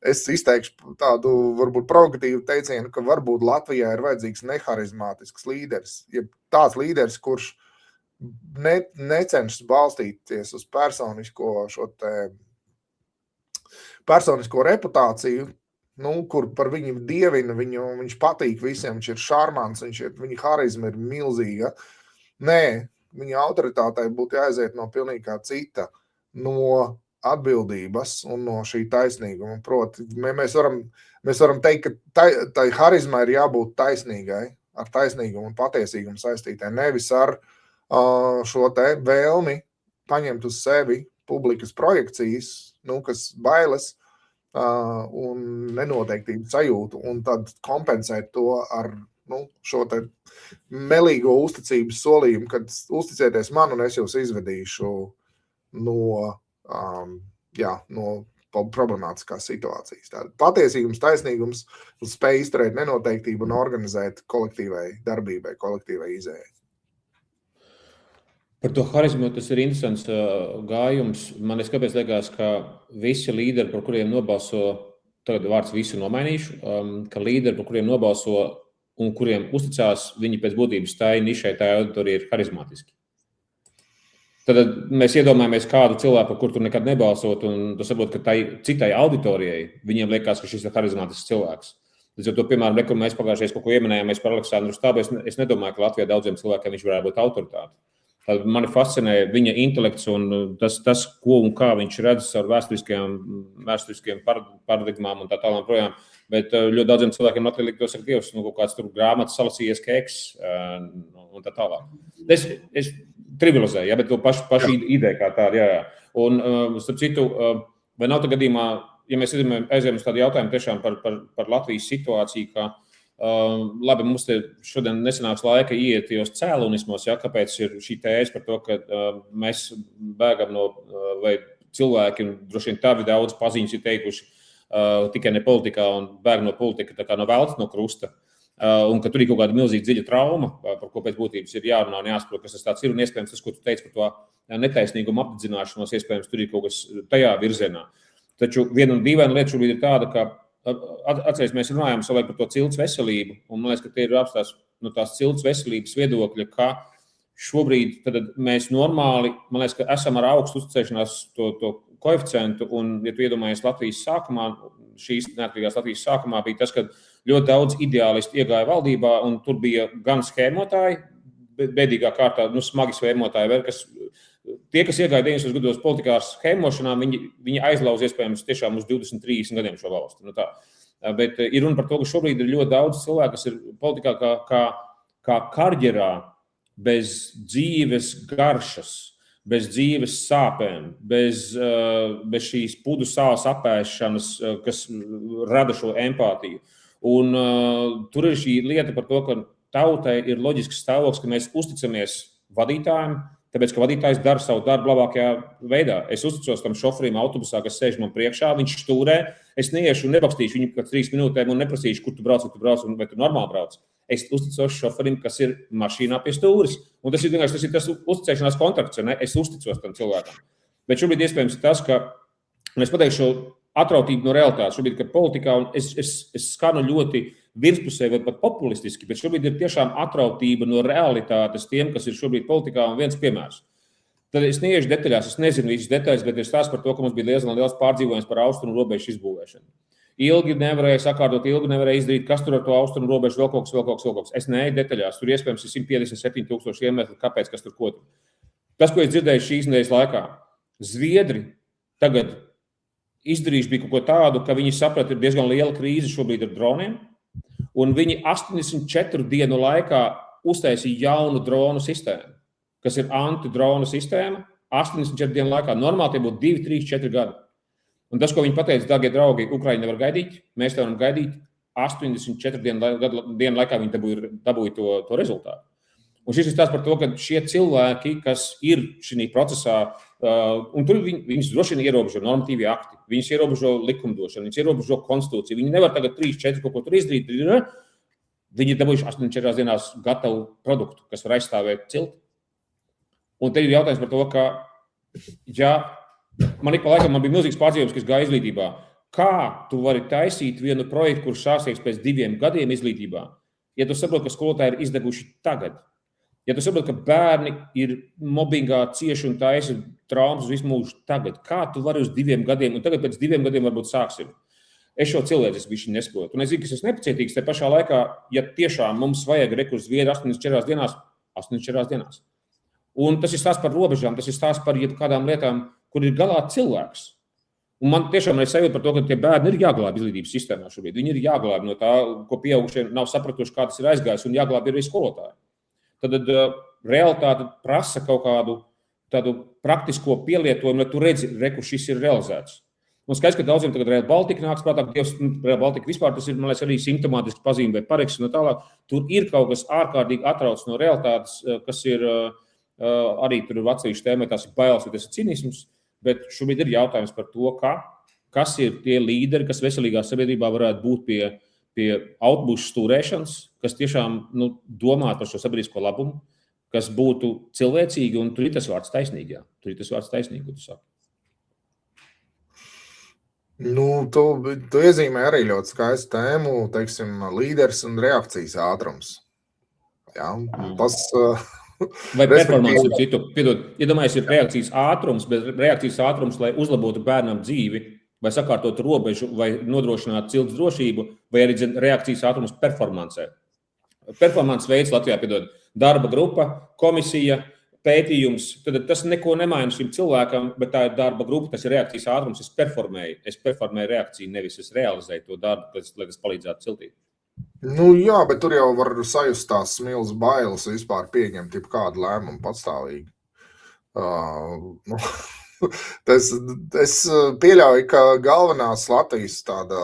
es izteikšu tādu varbūt provokatīvu teicienu, ka varbūt Latvijā ir vajadzīgs neharizmātisks līderis. Ja tāds līderis, kurš necenšas balstīties uz personisko reputāciju, kur par viņu dievina, viņš patīk visiem, viņš ir šarmants, viņa harizma ir milzīga. Nē, viņa autoritātei būtu jāaiziet no pilnīgi kā cita, no atbildības un no šī taisnīguma. Proti, mēs varam teikt, ka tai harizmai ir jābūt taisnīgai, ar taisnīgumu un patiesīgumu saistītai, nevis ar šo te vēlmi paņemt uz sevi publikas projekcijas, kas bailes un nenoteiktību sajūtu, un tad kompensēt to ar šo te melīgo uzticības solījumu, kad uzticieties man un es jūs izvedīšu no problemātiskās situācijas. Tātad patiesīgums, taisnīgums spēj izturēt nenoteiktību un organizēt kolektīvai darbībai, kolektīvai izējai. Par to harizmu tas ir interesants gājums. Man kāpēc liekas, ka visi līderi, par kuriem nobalso, tagad vārds visu nomainīšu, ka līderi, par kuriem nobalso un kuriem uzticās, viņi pēc būtības tai nišai, tai auditorija ir harizmātiski. Tad mēs iedomājamies kādu cilvēku, par kuru tu nekad nebalsot, un tu saproti, ka tai citai auditorijai viņiem liekas, ka šis ir harizmātisks cilvēks. Līdz ar to, piemēram, kur mēs pagājušajā kaut ko ieminējāmies par Aleksandru Stābu, es nedomāju, ka Latvijā daudziem cilvēkiem viņš varētu būt autoritāte. Tad mani fascinē viņa intelekts un tas, ko un kā viņš redz ar vēsturiskiem paradigmām un tā tālāk projām. Bet ļoti daudziem cilvēkiem Latvijā liktos, ka Dievs, kaut kāds tur grāmatas salasījies keks un tā tālāk. Es trivializēju, bet to pašu ideju kā tādu, jā. Un, starp citu, vai nav tā gadījumā, ja mēs aizējam uz tādu jautājumu tiešām par Latvijas situāciju, ka labi, mums te šodien nesanāks laika iet tajos cēlonismos, kāpēc ir šī tēze par to, ka mēs bēgam no, vai cilvēki, un droši vien tavi daudz paziņas ir teikuši, tikai ne politikā un bēg no politika, tā kā no veltes no krusta, un ka tur ir kaut kāda milzīga dziļa trauma, par ko pēc būtības ir jārunā un jāsaprot, kas tas tāds ir, un iespējams tas, ko tu teici par to netaisnīgumu apdedzināšanos, iespējams tur ir kaut kas tajā virzienā. Taču viena dīvaina lieta šobrīd ir tāda, ka atceries, mēs runājām savulaik par to cilts veselību, un man liekas, ka tie ir apstās no tās cilts veselības viedokļa, ka šobrīd tad mēs normāli, man liekas, ka esam ar augstu uzticēšanās to koeficientu, un, ja tu iedomājies Latvijas sākumā, šīs neatkarīgās Latvijas sākumā bija tas, ka ļoti daudz ideālisti iegāja valdībā, un tur bija gan schēmotāji, bēdīgā kārtā, smagi schēmotāji, kas tie, kas iegāja 90. gados politikā ar schēmošanā, viņi aizlauz iespējams tiešām uz 20-30 gadiem šo valsti. Bet ir runa par to, ka šobrīd ir ļoti daudz cilvēku, kas ir politikā kā karjerā bez dzīves garšas, bez dzīves sāpēm, bez šīs pudu sāls apēšanas, kas rada šo empātiju. Un tur ir šī lieta par to, ka tautai ir loģisks stāvoklis, ka mēs uzticamies vadītājiem, tāpēc, ka vadītājs dara savu darbu labākajā veidā. Es uzticos tam šoferim autobusā, kas sēž man priekšā, viņš stūrē, es neiešu un nebakstīšu viņu pēc 3 minūtēm un neprasīšu, kur tu brauc, vai tu normāli brauc. Es uzticos šoferim, kas ir mašīnā pie stūris. Un tas ir tas uzticēšanās kontrakts, ne? Es uzticos tam cilvēkam. Bet šobrīd iespējams tas, ka, un es pateikšu atrautību no realitātes, šobrīd, ka politikā, un es skanu ļoti virspusē vai pat populistiski, bet šobrīd ir tiešām atrautība no realitātes tiem, kas ir šobrīd politikā, un viens piemērs. Tad es neiešu detaļās, es nezinu visas detaļas, bet ir stāsts par to, ka mums bija liels pārdzīvojums par austrumu robežu izbūvēšanu. ilgi nevarēja sakārtot, ilgi nevarēja izdarīt, kas tur ar to austrumu robežu, vēl kaut kas. Es neeju detaļās, tur iespējams ir 157,000 iemesli, kāpēc, kas tur ko tur. Tas, ko es dzirdēju šīs nedēļas laikā, Zviedri tagad izdarījuši bija kaut ko tādu, ka viņi saprata, ir diezgan liela krīze šobrīd ar droniem, un viņi 84 dienu laikā uztaisīja jaunu dronu sistēmu, kas ir antidronu sistēma, 84 dienu laikā. Normāli tie būtu 2, 3, 4 gadi. Un tas, ko viņi pateica, dārgie draugi, Ukraiņa nevar gaidīt, mēs te varam gaidīt, 84 dienu laikā viņi dabūja to rezultātu. Un šis ir tās par to, ka šie cilvēki, kas ir šī procesā, un tur viņus droši vien ierobežo normatīvi akti, viņus ierobežo likumdošanu, viņus ierobežo konstitūciju, viņi nevar tagad 3, 4 kaut ko tur izdarīt, viņi ir dabūjuši 84 dienās gatavu produktu, kas var aizstāvēt cilti. Un te ir jautājums par to, ka, man bija milzīgs pārdzīvums, kas gāja izglītībā. Kā tu vari taisīt vienu projektu, kurš sāksies pēc 2 gadiem izglītībā, ja tu saproti, ka skolotāji ir izdeguši tagad? Ja tu saproti, ka bērni ir mobbingā cieši un taisa traumas uz visu mūžu tagad, kā tu vari uz 2 gadiem, un tagad pēc 2 gadiem varbūt sāksim? Es šo cilvēcisku bišķi nesaprotu. Un es zinu, ka es esmu nepacietīgs, te pašā laikā, ja tiešām mums vajag rekurs Zviedri 84 dienās. Un tas ir stāsts par robežām, tas ir stāsts par jebkādām lietām, kur ir galā cilvēks. Un man tiešām ir sajūta par to, ka tie bērni ir jāglāb izglītības sistēmā šobrīd. Viņi ir jāglāb no tā, ko pieaugušie nav sapratuši, kā tas ir aizgājis, un jāglāb arī skolotāji. Tad realitāte prasa kaut kādu tādu praktisko pielietojumu, lai tu redzi, kur šis ir realizēts. Un skaidrs, ka daudziem tagad Rail Baltica nāks prātā, ka Rail Baltica vispār tas ir, man liekas, arī simptomātiski pazīme vai pareksis un tālāk. Tur ir kaut kas ārkārtīgi atrauc no realitātes, kas ir arī tur ir atsevišķi tēmai, tās ir bailes, vai tas ir cinisms, bet šobrīd ir jautājums par to, kas ir tie līderi, kas veselīgā sabiedrībā varētu būt pie autobusu stūrēšanas, kas tiešām domā par šo sabiedrisko labumu, kas būtu cilvēcīgi, un tur ir tas vārds taisnīgi, jā. Tur ir tas vārds taisnīgi, ko tu saki. Tu iezīmē arī ļoti skaistu tēmu, teiksim, līderis un reakcijas ātrums. Jā, tas... Vai performance ir citu? Piedod, iedomājies, ir reakcijas ātrums, bet reakcijas ātrums, lai uzlabotu bērnam dzīvi, vai sakārtotu robežu, vai nodrošinātu cilts drošību, vai arī reakcijas ātrums performancē. Performance veids Latvijā, piedod, darba grupa, komisija, pētījums, tad tas neko nemaina šim cilvēkam, bet tā ir darba grupa, tas ir reakcijas ātrums, es performēju reakciju, nevis es realizēju to darbu, lai tas palīdzētu ciltīt. Jā, bet tur jau var sajust tās milz bailes vispār pieņemt kādu lēmumu patstāvīgi. Es pieļauju, ka galvenās Latvijas tāda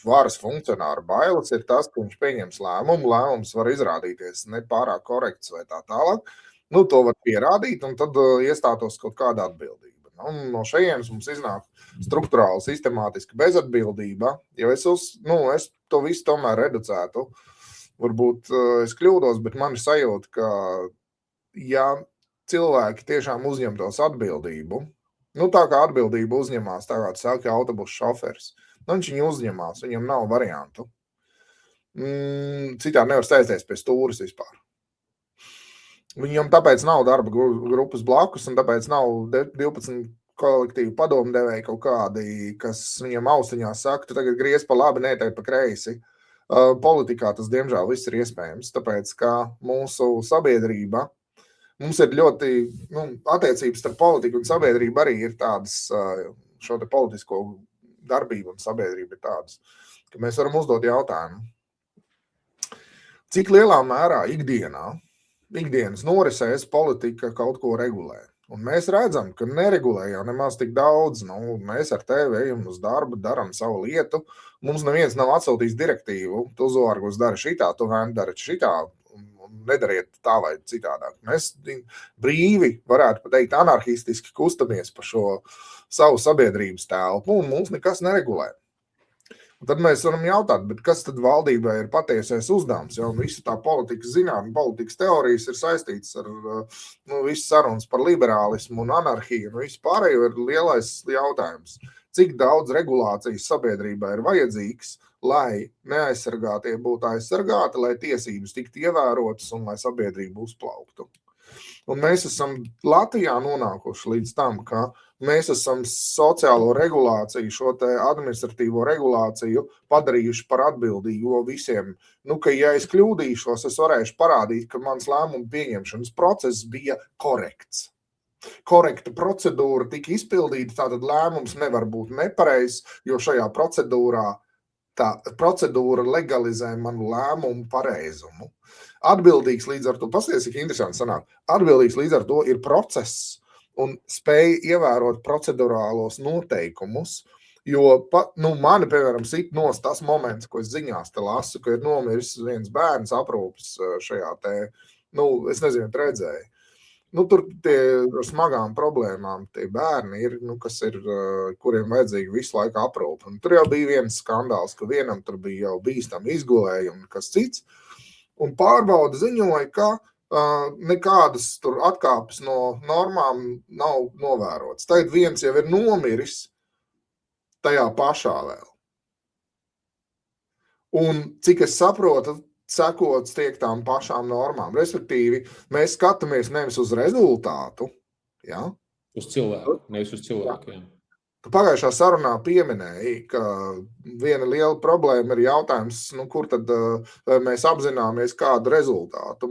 varas funkcionāra bailes ir tas, ka viņš pieņems lēmumu, lēmums var izrādīties nepārāk korekts vai tā tālāk. To var pierādīt, un tad iestātos kaut kāda atbildība. Un no šejienes mums iznāk struktūrāli, sistemātiski bezatbildība, jo es to visu tomēr reducētu. Varbūt es kļūdos, bet man ir sajūta, ka ja cilvēki tiešām uzņemtos atbildību, tā kā atbildību uzņemās, tā kā tu saki, autobusu šoferis, viņš viņu uzņemās, viņam nav variantu. Citādi nevar sēsties pie stūres vispār. Viņam tāpēc nav darba grupas blakus, un tāpēc nav 12 kolektīvu padomdevēji kaut kādi, kas viņam austiņās saka, tu tagad griez pa labi, nē, tagad pa kreisi. Politikā tas, diemžēl, viss ir iespējams, tāpēc, ka mūsu sabiedrība, mums ir ļoti, attiecības starp politiku un sabiedrību arī ir tādas, šo te politisko darbību un sabiedrība ir tādas, ka mēs varam uzdot jautājumu. Cik lielā mērā ikdienas norisēs politika kaut ko regulē. Un mēs redzam, ka neregulē jau nemaz tik daudz. Mēs ar tevi ejam uz darbu, daram savu lietu. Mums neviens nav atsūtījis direktīvu. Tu, Zorgus, dari šitā, tu vien dari šitā. Nedariet tā vai citādāk. Mēs brīvi, varētu pateikt, anarhistiski kustamies pa šo savu sabiedrības telpu, un mums nekas neregulē. Un tad mēs varam jautāt, bet kas tad valdībai ir patiesais uzdevums? Ja? Visu tā politikas zinātne, politikas teorijas ir saistītas ar visu sarunas par liberālismu un anarhiju. Un visu pārējo ir lielais jautājums. Cik daudz regulācijas sabiedrībā ir vajadzīgs, lai neaizsargātie būtu aizsargāti, lai tiesības tiktu ievērotas un lai sabiedrība uzplauktu? Un mēs esam Latvijā nonākuši līdz tam, ka mēs esam sociālo regulāciju, šo te administratīvo regulāciju padarījuši par atbildīgo visiem. Ka, ja es kļūdīšos, es varēšu parādīt, ka mans lēmumu pieņemšanas process bija korekts. Korekta procedūra tika izpildīta, tātad lēmums nevar būt nepareizs, jo šajā procedūrā tā procedūra legalizē manu lēmumu pareizumu. Atbildīgs līdz ar to, pasties, cik interesanti sanāk, atbildīgs līdz ar to ir process un spēja ievērot procedurālos noteikumus, jo mani, piemēram, sit nos tas moments, ko es ziņās te lasu, ka ir nomiris viens bērns aprūpes šajā te, es nezinu, redzēju. Tur tie ar smagām problēmām tie bērni ir, kas ir, kuriem vajadzīgi visu laiku aprūpi. Un tur jau bija viens skandāls, ka vienam tur bija jau bīstami izgulējumi, kas cits. Un pārbauda ziņoja, ka nekādas tur atkāpes no normām nav novērotas. Tagad viens jau ir nomiris tajā pašā vēl. Un cik es saprotu, sekots tiek tām pašām normām. Respektīvi, mēs skatāmies nevis uz rezultātu. Ja? Uz cilvēku, nevis uz cilvēkiem. Tu pagājušā sarunā pieminēji, ka viena liela problēma ir jautājums, kur tad mēs apzināmies, kādu rezultātu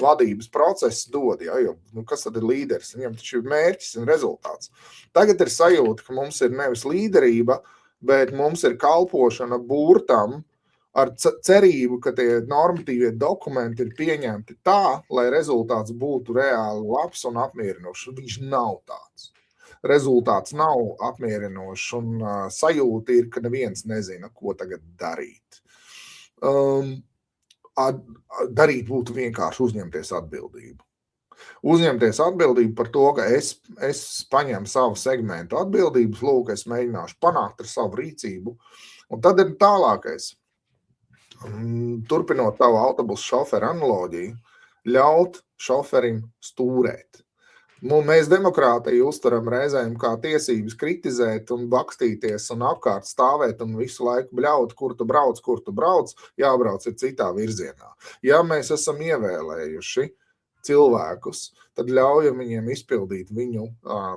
vadības process dod. Ja? Jo, kas tad ir līderis? Viņam taču ir mērķis un rezultāts. Tagad ir sajūta, ka mums ir nevis līderība, bet mums ir kalpošana burtam ar cerību, ka tie normatīvie dokumenti ir pieņemti tā, lai rezultāts būtu reāli labs un apmierinošs. Viņš nav tāds. Rezultāts nav apmierinošs un sajūta ir, ka neviens nezina, ko tagad darīt. Darīt būtu vienkārši uzņemties atbildību. Uzņemties atbildību par to, ka es paņemu savu segmentu atbildības, lūk, es mēģināšu panākt ar savu rīcību. Un tad ir tālākais. Turpinot tavu autobusu šoferu analoģiju, ļaut šoferim stūrēt. Mēs demokrātiju uztaram reizēm kā tiesības kritizēt un bakstīties un apkārt stāvēt un visu laiku bļaut, kur tu brauc, jābrauc ir citā virzienā. Ja mēs esam ievēlējuši cilvēkus, tad ļaujam viņiem izpildīt viņu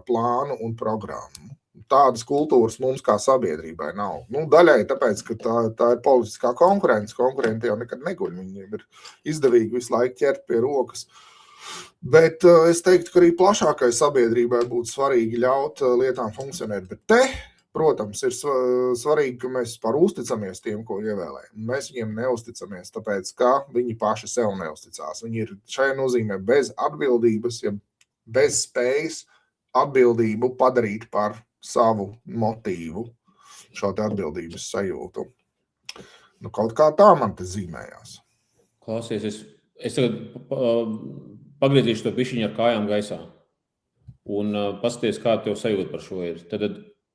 plānu un programmu. Tādas kultūras mums kā sabiedrībai nav. Daļai tāpēc, ka tā ir politiskā konkurence. Konkurenti jau nekad neguļ. Viņiem ir izdevīgi visu laiku ķert pie rokas. Bet es teiktu, ka arī plašākai sabiedrībai būtu svarīgi ļaut lietām funkcionēt. Bet te, protams, ir svarīgi, ka mēs par uzticamies tiem, ko ievēlējam. Mēs viņiem neusticamies, tāpēc, ka viņi paši sev neusticās. Viņi ir šajā nozīmē bez atbildības, ja bez spējas atbildību padarīt par savu motīvu, šo te atbildības sajūtu. Kaut kā tā man te zīmējās. Klausies, es tagad pagriezīšu to pišķiņu ar kājām gaisā un paskaties, kā tev sajūta par šo ir. Tad,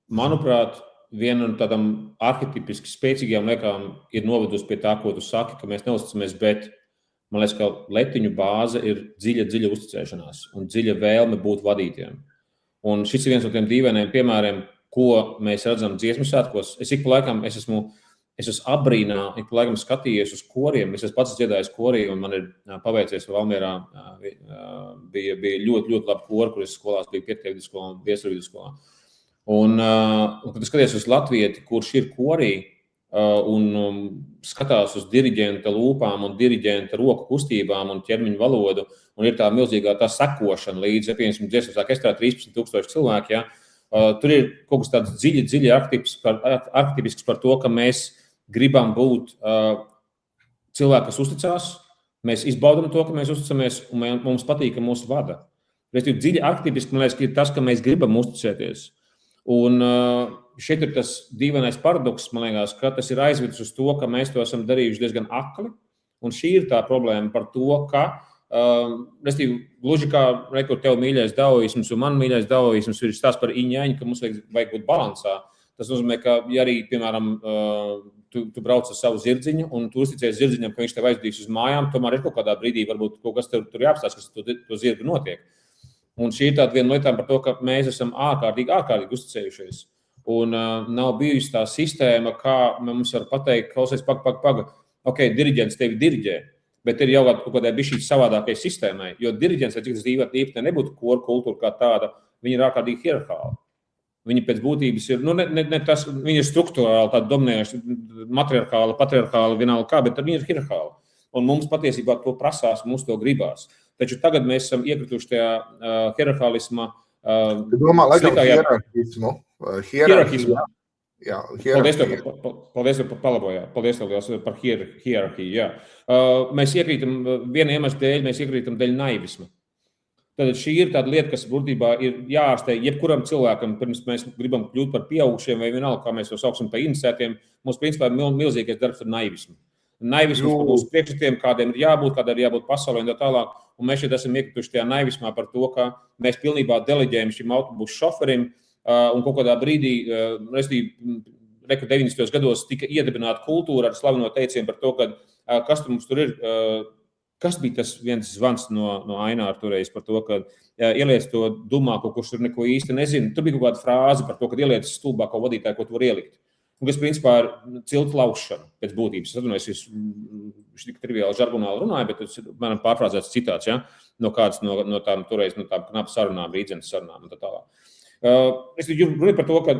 manuprāt, viena no tādām arhetipiski spēcīgām liekām ir novedusi pie tā, ko tu saki, ka mēs neusticamies, bet man liekas, ka letiņu bāze ir dziļa uzticēšanās un dziļa vēlme būt vadītiem. Un šis ir viens no tiem dīvainiem piemēriem, ko mēs redzam dziesmu svētkos. Es ik pa laikam esmu apbrīnā, ik pa laikam skatījies uz koriem. Es esmu pats dziedājis korī, un man ir paveicies Valmierā. Bija ļoti labi kori, kur es skolās biju Pietiekļu skolā un Viesurvidu skolā. Un kad skaties uz latvieti, kurš ir korī, un skatās uz diriģenta lūpām un diriģenta roku kustībām un ķermeņa valodu, un ir tā milzīgā tā sekošana līdz, piemēram, dziesmu sāk estrā 13,000 cilvēki, ja? Tur ir kaut kas tāds dziļi arhetipisks par to, ka mēs gribam būt cilvēki, kas uzticās, mēs izbaudam to, ka mēs uzticamies, un mums patīk, ka mūs vada. Dziļi arhetipiski, man liekas, ir tas, ka mēs gribam uzticēties. Un šeit ir tas dīvainais paradoks, man liekas, ka tas ir aizvedis uz to, ka mēs to esam darījuši diezgan akli. Un šī ir tā problēma par to, ka, gluži kā rekur tev mīļais daoisms un man mīļais daoisms ir stāsts par iņaņu, ka mums vajag būt balansā. Tas nozīmē, ka, ja arī, piemēram, tu brauc ar savu zirdziņu un tu uzticies zirdziņam, ka viņš tev aizdīs uz mājām, tomēr ir kaut kādā brīdī varbūt kaut kas tur jāapstāst, kas to zirgu notiek. Un šī ir tāda viena lietām par to, ka mēs esam ārkārtīgi uzticējušies. Un nav bijusi tā sistēma, kā mums var pateikt, klausies, paga. Ok, diriģents tevi diriģē, bet ir jau kaut kādai bišķīt savādākai sistēmai. Jo diriģents, ja cik tas īpatnē nebūtu koru kultūra kā tāda, viņi ir ārkārtīgi hierarhāli. Viņi pēc būtības ir, ne tas, viņi ir struktūrāli tādi dominējuši, matriarchāli, patriarchāli, vienalga kā, bet viņi ir hierarhāli. Un mums patiesībā to prasās, mums to gribās. Taču tagad mēs esam iekrituši tajā hierarhālismā. Tu domā, laikam, hierarhismu? Hierarhismu. Jā, paldies par palabojāt. Paldies par hierarhiju, jā. Mēs iekrītam, viena iemesla dēļ, mēs iekrītam dēļ naivisma. Tad šī ir tāda lieta, kas būtībā ir jāārstē jebkuram cilvēkam, pirms mēs gribam kļūt par pieaugušiem vai vienalga, kā mēs to sauksim par iniciētiem. Mums principā ir milzīgais darbs ar naivismu. Naivisms par mūsu priekšstatiem, kādiem ir jābūt pasaulē un tā tālāk. Un mēs šeit esam iekrituši tajā naivismā par to, ka mēs pilnībā deleģējam šim autobusu šoferim un kaut kādā brīdī, reku 90. gados tika iedibināta kultūra ar slaveno teicienu par to, ka kas tur mums tur ir. Kas bija tas viens zvans no Aināra toreiz par to, ka ieliec to dumāko, kurš tur neko īsti nezina. Tur bija kaut kāda frāze par to, ka ieliec stulbāko vadītāju, ko tu var ielikt. Un kas principā ir ciltu laušana pēc būtības. Es atvainojos, es tik triviāli žargonāli runāju, bet tas ir manam pārfrāzēts citāts, ja? No kādas no tām toreiz, no tām knapu sarunām, rīdzenes sarunām un tā tālāk. Es runāju par to, ka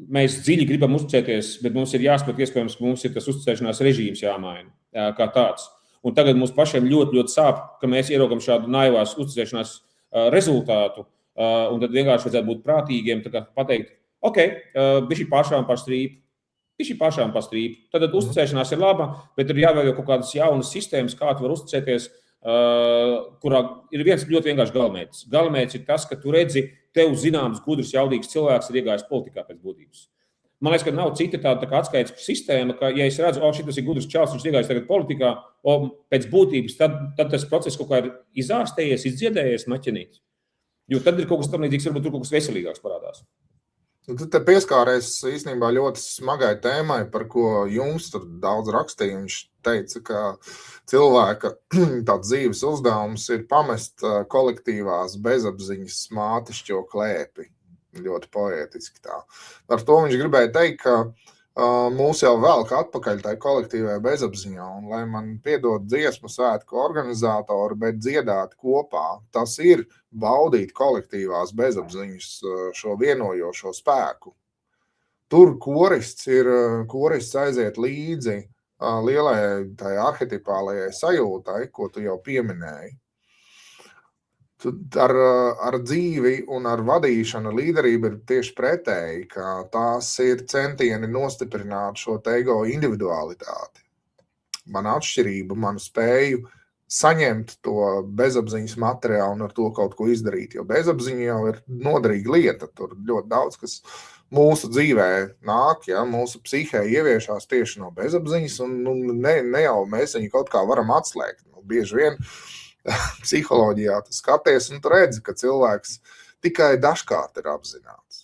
mēs dziļi gribam uzticēties, bet mums ir jāsaprot, iespējams, ka mums ir tas uzticēšanās režīms jāmaina kā tāds. Un tagad mums pašiem ļoti, ļoti sāp, ka mēs ieraugam šādu naivās uzticēšanās rezultātu, un tad vienkārši vajadzētu būt prātīgiem, tā kā pateikt, bišķi pāršām par strīpu. Tad uzticēšanās ir laba, bet ir jāveido kaut kādas jaunas sistēmas, kā tu var uzticēties, kurā ir viens ļoti vienkārši galamērķis. Galamērķis ir tas, ka tu redzi, tev zināms, gudrs, jaudīgs cilvēks ir iegājis politikā pēc būtības. Man liekas, ka nav cita tāda atskaites sistēma, ka, ja es redzu, šitas ir gudrs čels, viņš iegājis tagad politikā, pēc būtības, tad tas process kaut kā ir izārstējies, izdziedējies, maķenīts. Jo tad ir kaut kas tam līdzīgs, varbūt tur kaut kas veselīgāks parādās. Tu te pieskāries īstenībā ļoti smagai tēmai, par ko jums tur daudz rakstīja. Viņš teica, ka cilvēka tāds dzīves uzdevums ir pamest kolektīvās bezapziņas mātišķo klēpi. Ļoti poētiski tā. Ar to viņš gribēja teikt, ka mūs jau velk atpakaļ tai kolektīvai bezapziņā, un lai man piedod dziesmu svētku organizatori, bet dziedāt kopā, tas ir baudīt kolektīvās bezapziņas šo vienojošo spēku. Tur korists aiziet līdzi lielai tai arhetipālajai sajūtai, ko tu jau pieminēji. Ar dzīvi un ar vadīšanu līderība ir tieši pretēji, ka tās ir centieni nostiprināt šo ego individualitāti. Mana atšķirība, manu spēju saņemt to bezapziņas materiālu un ar to kaut ko izdarīt, jo bezapziņa jau ir noderīga lieta. Tur ļoti daudz, kas mūsu dzīvē nāk, ja, mūsu psihē ieviešās tieši no bezapziņas, un ne jau mēs viņu kaut kā varam atslēgt. Bieži vien psiholoģijā tu skaties un tu redzi, ka cilvēks tikai dažkārt ir apzināts.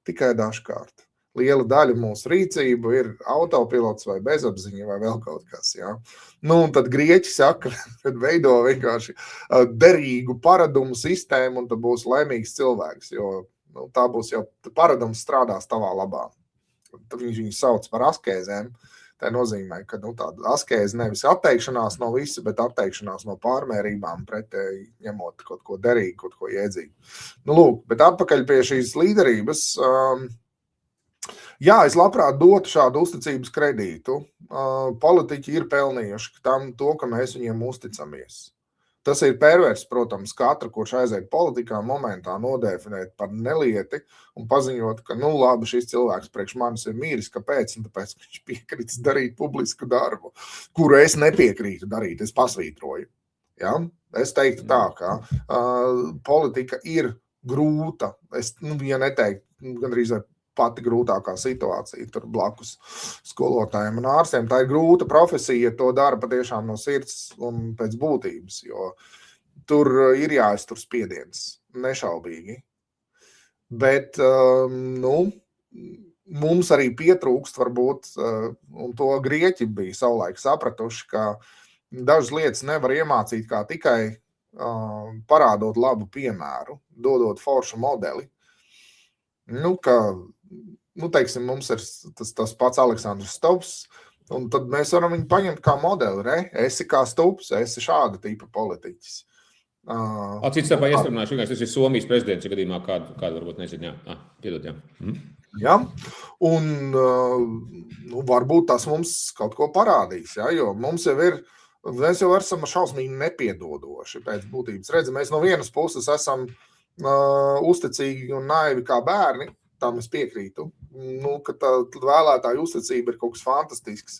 Tikai dažkārt. Liela daļa mūsu rīcību ir autopilots vai bezapziņa vai vēl kaut kas. Ja? Un tad grieķi saka, kad veido vienkārši derīgu paradumu sistēmu un tad būs laimīgs cilvēks, jo tā būs jau paradums strādās tavā labā. Tad viņu sauc par askēzēm. Tā nozīmē, ka tāda askēze nevis atteikšanās no visa, bet atteikšanās no pārmērībām, pretēji ņemot kaut ko derīgu, kaut ko jēdzīgu. Lūk, bet atpakaļ pie šīs līderības. Jā, es labprāt dotu šādu uzticības kredītu. Politiķi ir pelnījuši to, ka mēs viņiem uzticamies. Tas ir pervers, protams, katra, kurš aiziet politikā momentā nodefinēt par nelieti un paziņot, ka, labi, šis cilvēks priekš manis ir mīris, kāpēc? Un tāpēc, ka viņš piekrītas darīt publisku darbu, kuru es nepiekrītu darīt, es pasvītroju. Ja? Es teiktu tā, ka politika ir grūta, ja neteikt, gandrīz pati grūtākā situācija tur blakus skolotājiem un ārstiem. Tā ir grūta profesija, to dara patiešām no sirds un pēc būtības, jo tur ir jāiztur spiediens, nešaubīgi. Bet, mums arī pietrūkst varbūt, un to grieķi bija savulaik sapratuši, ka dažas lietas nevar iemācīt kā tikai parādot labu piemēru, dodot foršu modeli. Teiksim, mums ir tas pats Aleksandrs Stubbs, un tad mēs varam viņu paņemt kā modeli, esi kā Stubbs, esi šāda tipa politiķis. Cits starpā iestrunājuši, vienkārši tas ir Somijas prezidents, ja gadījumā kādu varbūt nezinu. Piedod, jā. Ja? Un varbūt tas mums kaut ko parādīs, ja? Jo mums jau ir, mēs jau esam šausmīgi nepiedodoši pēc būtības. Redzi, mēs no vienas puses esam uzticīgi un naivi kā bērni, tam es piekrītu, ka tā vēlētāju uzticība ir kaut kas fantastisks.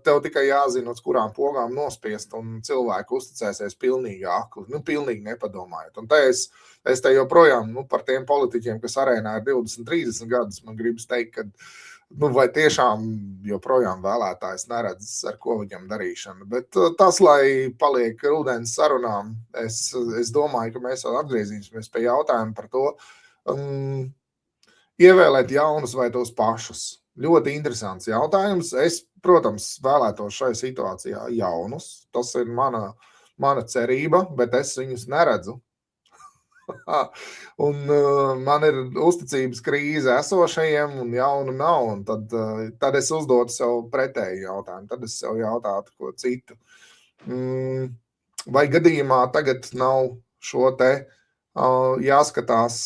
Tev tikai jāzina, uz kurām pogām nospiest, un cilvēki uzticēsies pilnīgi akli, pilnīgi nepadomājot. Un te es te joprojām par tiem politiķiem, kas arēnā ir 20-30 gadus, man gribas teikt, ka vai tiešām joprojām vēlētājs neredz, ar ko viņam darīšana. Bet tas, lai paliek rudens sarunām, es domāju, ka mēs vēl atgriezīsimies pie jautājuma par to, ievēlēt jaunus vai tos pašus. Ļoti interesants jautājums. Es, protams, vēlētos šai situācijā jaunus. Tas ir mana cerība, bet es viņus neredzu. Un man ir uzticības krīze esošajiem un jaunu nav. Un tad es uzdotu sev pretēju jautājumu. Tad es sev jautātu ko citu. Vai gadījumā tagad nav šo te jāskatās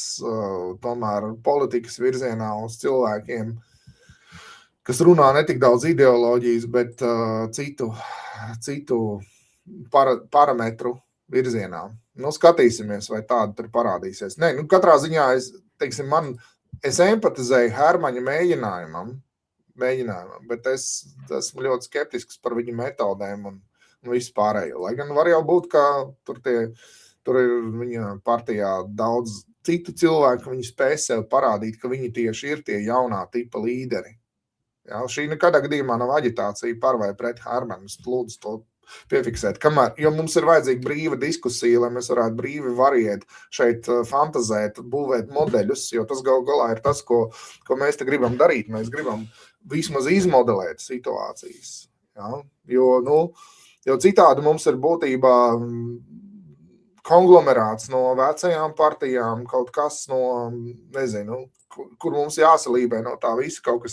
tomēr politikas virzienā uz cilvēkiem, kas runā ne tik daudz ideoloģijas, bet citu parametru virzienā. Skatīsimies, vai tāda tur parādīsies. Nē, katrā ziņā es empatizēju Hermaņa mēģinājumam, bet es esmu ļoti skeptisks par viņa metodēm un visu pārējo. Lai gan var jau būt, ka tur ir viņa partijā daudz citu cilvēku, viņi spēj sev parādīt, ka viņi tieši ir tie jaunā tipa līderi. Ja, šī nekādā gadījumā nav aģitācija par vai pret Hermanu. Es lūdzu to piefiksēt. Jo mums ir vajadzīga brīva diskusija, lai mēs varētu brīvi variēt, šeit fantazēt, būvēt modeļus, jo tas galā ir tas, ko mēs te gribam darīt. Mēs gribam vismaz izmodelēt situācijas. Ja? Jo citādi mums ir būtībā konglomerāts no vecajām partijām, kaut kas no, nezinu, kur mums jāsalībē no tā visa kaut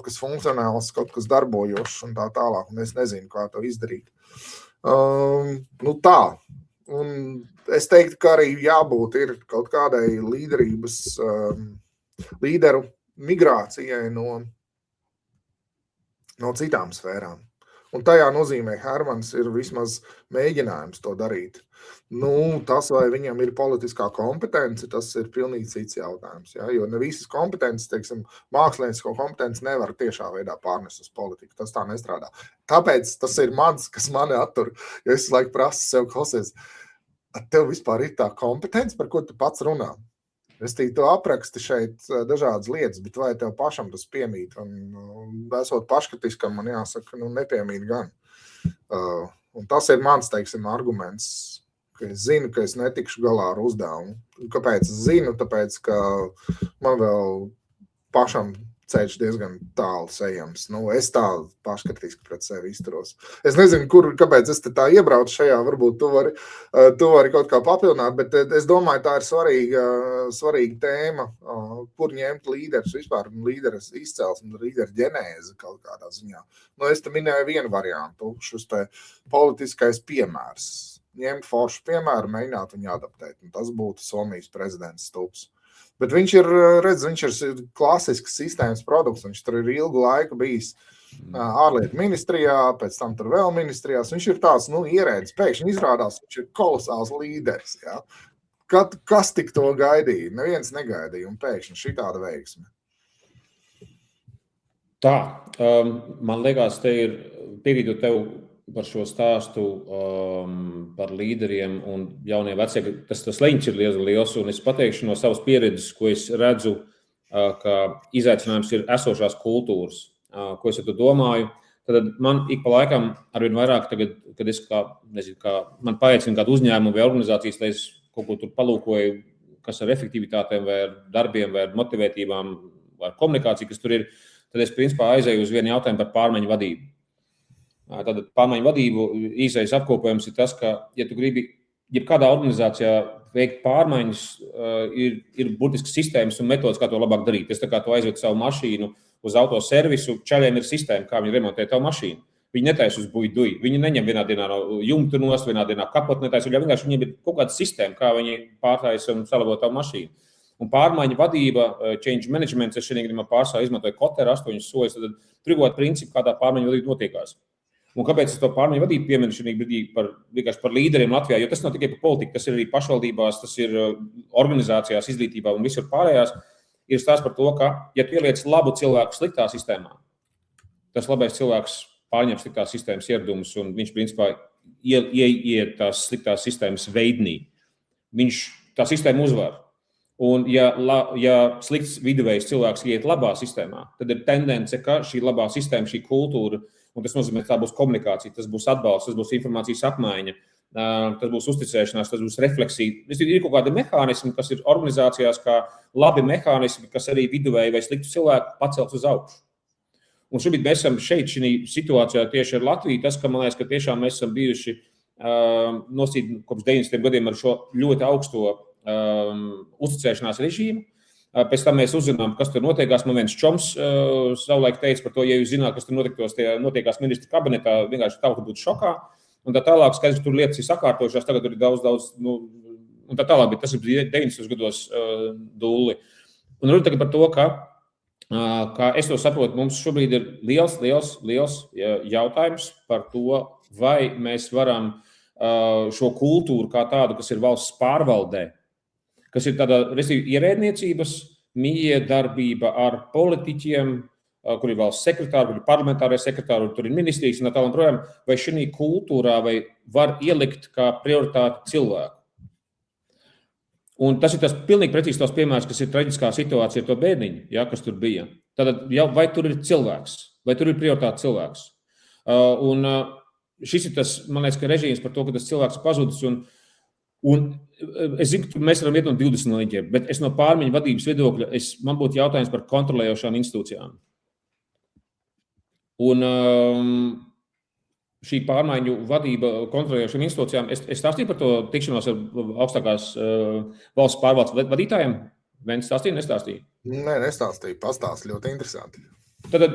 kas funkcionāls, kaut kas darbojošs un tā tālāk, un es nezinu, kā to izdarīt. Tā. Un es teiktu, ka arī jābūt ir kaut kādai līderu migrācijai no citām sfērām. Un tajā nozīmē Hermans ir vismaz mēģinājums to darīt. Tas, vai viņam ir politiskā kompetence, tas ir pilnīgi cits jautājums. Ja? Jo ne visas kompetences, teiksim, māksliniecisko kompetences nevar tiešā veidā pārnest uz politiku. Tas tā nestrādā. Tāpēc tas ir kas mani attur. Jo es laiku prasu sev, klausies, tev vispār ir tā kompetence, par ko tu pats runā? Es tu apraksti šeit dažādas lietas, bet vai tev pašam tas piemīt? Un esot paškritiskam, man jāsaka, nepiemīt gan. Un tas ir mans, teiksim, arguments, ka es zinu, ka es netikšu galā ar uzdevumu. Kāpēc es zinu? Tāpēc, ka man vēl pašam ceļš diezgan tālu ejams. Es tā paškritiski pret sevi izturos. Es nezinu, kāpēc es tā iebraucu šajā, varbūt tu vari kaut kā papildināt, bet es domāju, tā ir svarīga tēma, kur ņemt līderus vispār, līderes izcelsmi, līderu ģenēzi kaut kādā ziņā. Es te minēju vienu variantu, šis te politiskais piemērs. Ņemt foršu piemēru, mēģināt viņu adaptēt. Un tas būtu Somijas prezidents Stubbs. Bet viņš ir klasisks sistēmas produkts. Viņš tur ir ilgu laiku bijis ārlietu ministrijā, pēc tam tur vēl ministrijās. Viņš ir tāds ierēdis. Pēkšņi izrādās, viņš ir kolosāls līderis. Ja? Kas tik to gaidīja? Neviens negaidīja, un pēkšņi šī tāda veiksme. Tā, man liekas, te ir piekrītot tev par šo stāstu par līderiem un jaunie vecie. Tas leņķis ir liels, un es pateikšu no savas pieredzes, ko es redzu, ka izaicinājums ir esošās kultūras, ko es ar to domāju. Tad man ik pa laikam arvien vairāk tagad, kad es man paaicina kādu uzņēmumu vai organizācijas, lai es kaut ko tur palūkoju, kas ar efektivitātēm vai ar darbiem vai ar motivētībām vai ar komunikāciju, kas tur ir, tad es principā aizēju uz vienu jautājumu par pārmaiņu vadību. Tātad pārmaiņu vadību īsais apkopojums ir tas, ka, ja tu gribi jebkādā organizācijā veikt pārmaiņas, ir burtiski sistēmas un metodas, kā to labāk darīt. Es tā kā tu aizvedu savu mašīnu uz autoservisu, čaļiem ir sistēma, kā viņi remontē tavu mašīnu. Viņi netaisa uz buļduju. Viņi neņem vienā dienā no jumta nost, vienā dienā kapot netaisa. Vienkārši viņiem ir kaut kāda sistēma, kā viņi pārtaisa un salabo tavu mašīnu. Un pārmaiņu vadība, change management, es šodien gadījumā pārsvarā izmantoju Koteru 8 soļus, tad tur ir kaut principi, kā tā pārmaiņu vadība notiekās. Un kāpēc es to pārmaiņu vadību pieminu šodien brīdī vienkārši par līderiem Latvijā, jo tas nav tikai par politiku, tas ir arī pašvaldībās, tas ir organizācijās, izglītībā un visur pārējās, ir stāsts par to, ka, ja tu ieliec labu cilvēku sliktā sistēmā, tas labais cilvēks pārņem sliktās sistēmas ieradumus, un viņš, principā, ieiet tās sliktās sistēmas veidnī. Tā sistēma uzvar. Un, ja slikts viduvējs cilvēks ieiet labā sistēmā, tad ir tendence, ka šī labā sistēma, šī kultūra, un tas nozīmē, ka tā būs komunikācija, tas būs atbalsts, tas būs informācijas apmaiņa, tas būs uzticēšanās, tas būs refleksija. Ir kaut kādi mehānismi, kas ir organizācijās kā labi mehānismi, kas arī viduvēji vai sliktu cilvēku pacels uz augšu. Un šobrīd mēs esam šeit, šī situācijā tieši ar Latviju, tas, ka man liekas, ka tiešām mēs esam bijuši nosīt kopš 90. gadiem ar šo ļoti augsto uzticēšanās režīmu. Pēc tam mēs uzzinām, kas tur notiekās. Man viens čoms savulaik teica par to, ja jūs zināt, kas tur notiekās ministra kabinetā, vienkārši tauta būtu šokā. Un tā tālāk, skaidrs, tur lietas ir sakārtojušās, tagad tur ir daudz, un tā tālāk, bet tas ir 90. gados dūli. Un runāt tagad par to, ka es to saprotu, mums šobrīd ir liels jautājums par to, vai mēs varam šo kultūru kā tādu, kas ir valsts pārvaldē, kas ir tāda ierēdniecības miedarbība ar politiķiem, kur ir valsts sekretāri, kur ir parlamentārie sekretāri, tur ir ministrijas un tā tālāk projām, vai šī kultūrā vai var ielikt kā prioritāti cilvēku. Un tas ir tas pilnīgi precīzi tos piemērs, kas ir traģiskā situācija ar to bērniņu, kas tur bija. Tātad, vai tur ir cilvēks, vai tur ir prioritāte cilvēks. Un šis ir tas, man liekas, ka režīms par to, ka tas cilvēks ir pazudis. Un es zinu, ka mēs varam iet no 20 līņķiem, bet es no pārmaiņu vadības viedokļa, man būtu jautājums par kontrolējošām institūcijām. Un šī pārmaiņu vadība kontrolējošām institūcijām, es stāstīju par to tikšanos ar augstākās valsts pārvaldes vadītājiem? Viens stāstīja, nestāstīja? Nē, nestāstīja, pastāst ļoti interesanti. Tad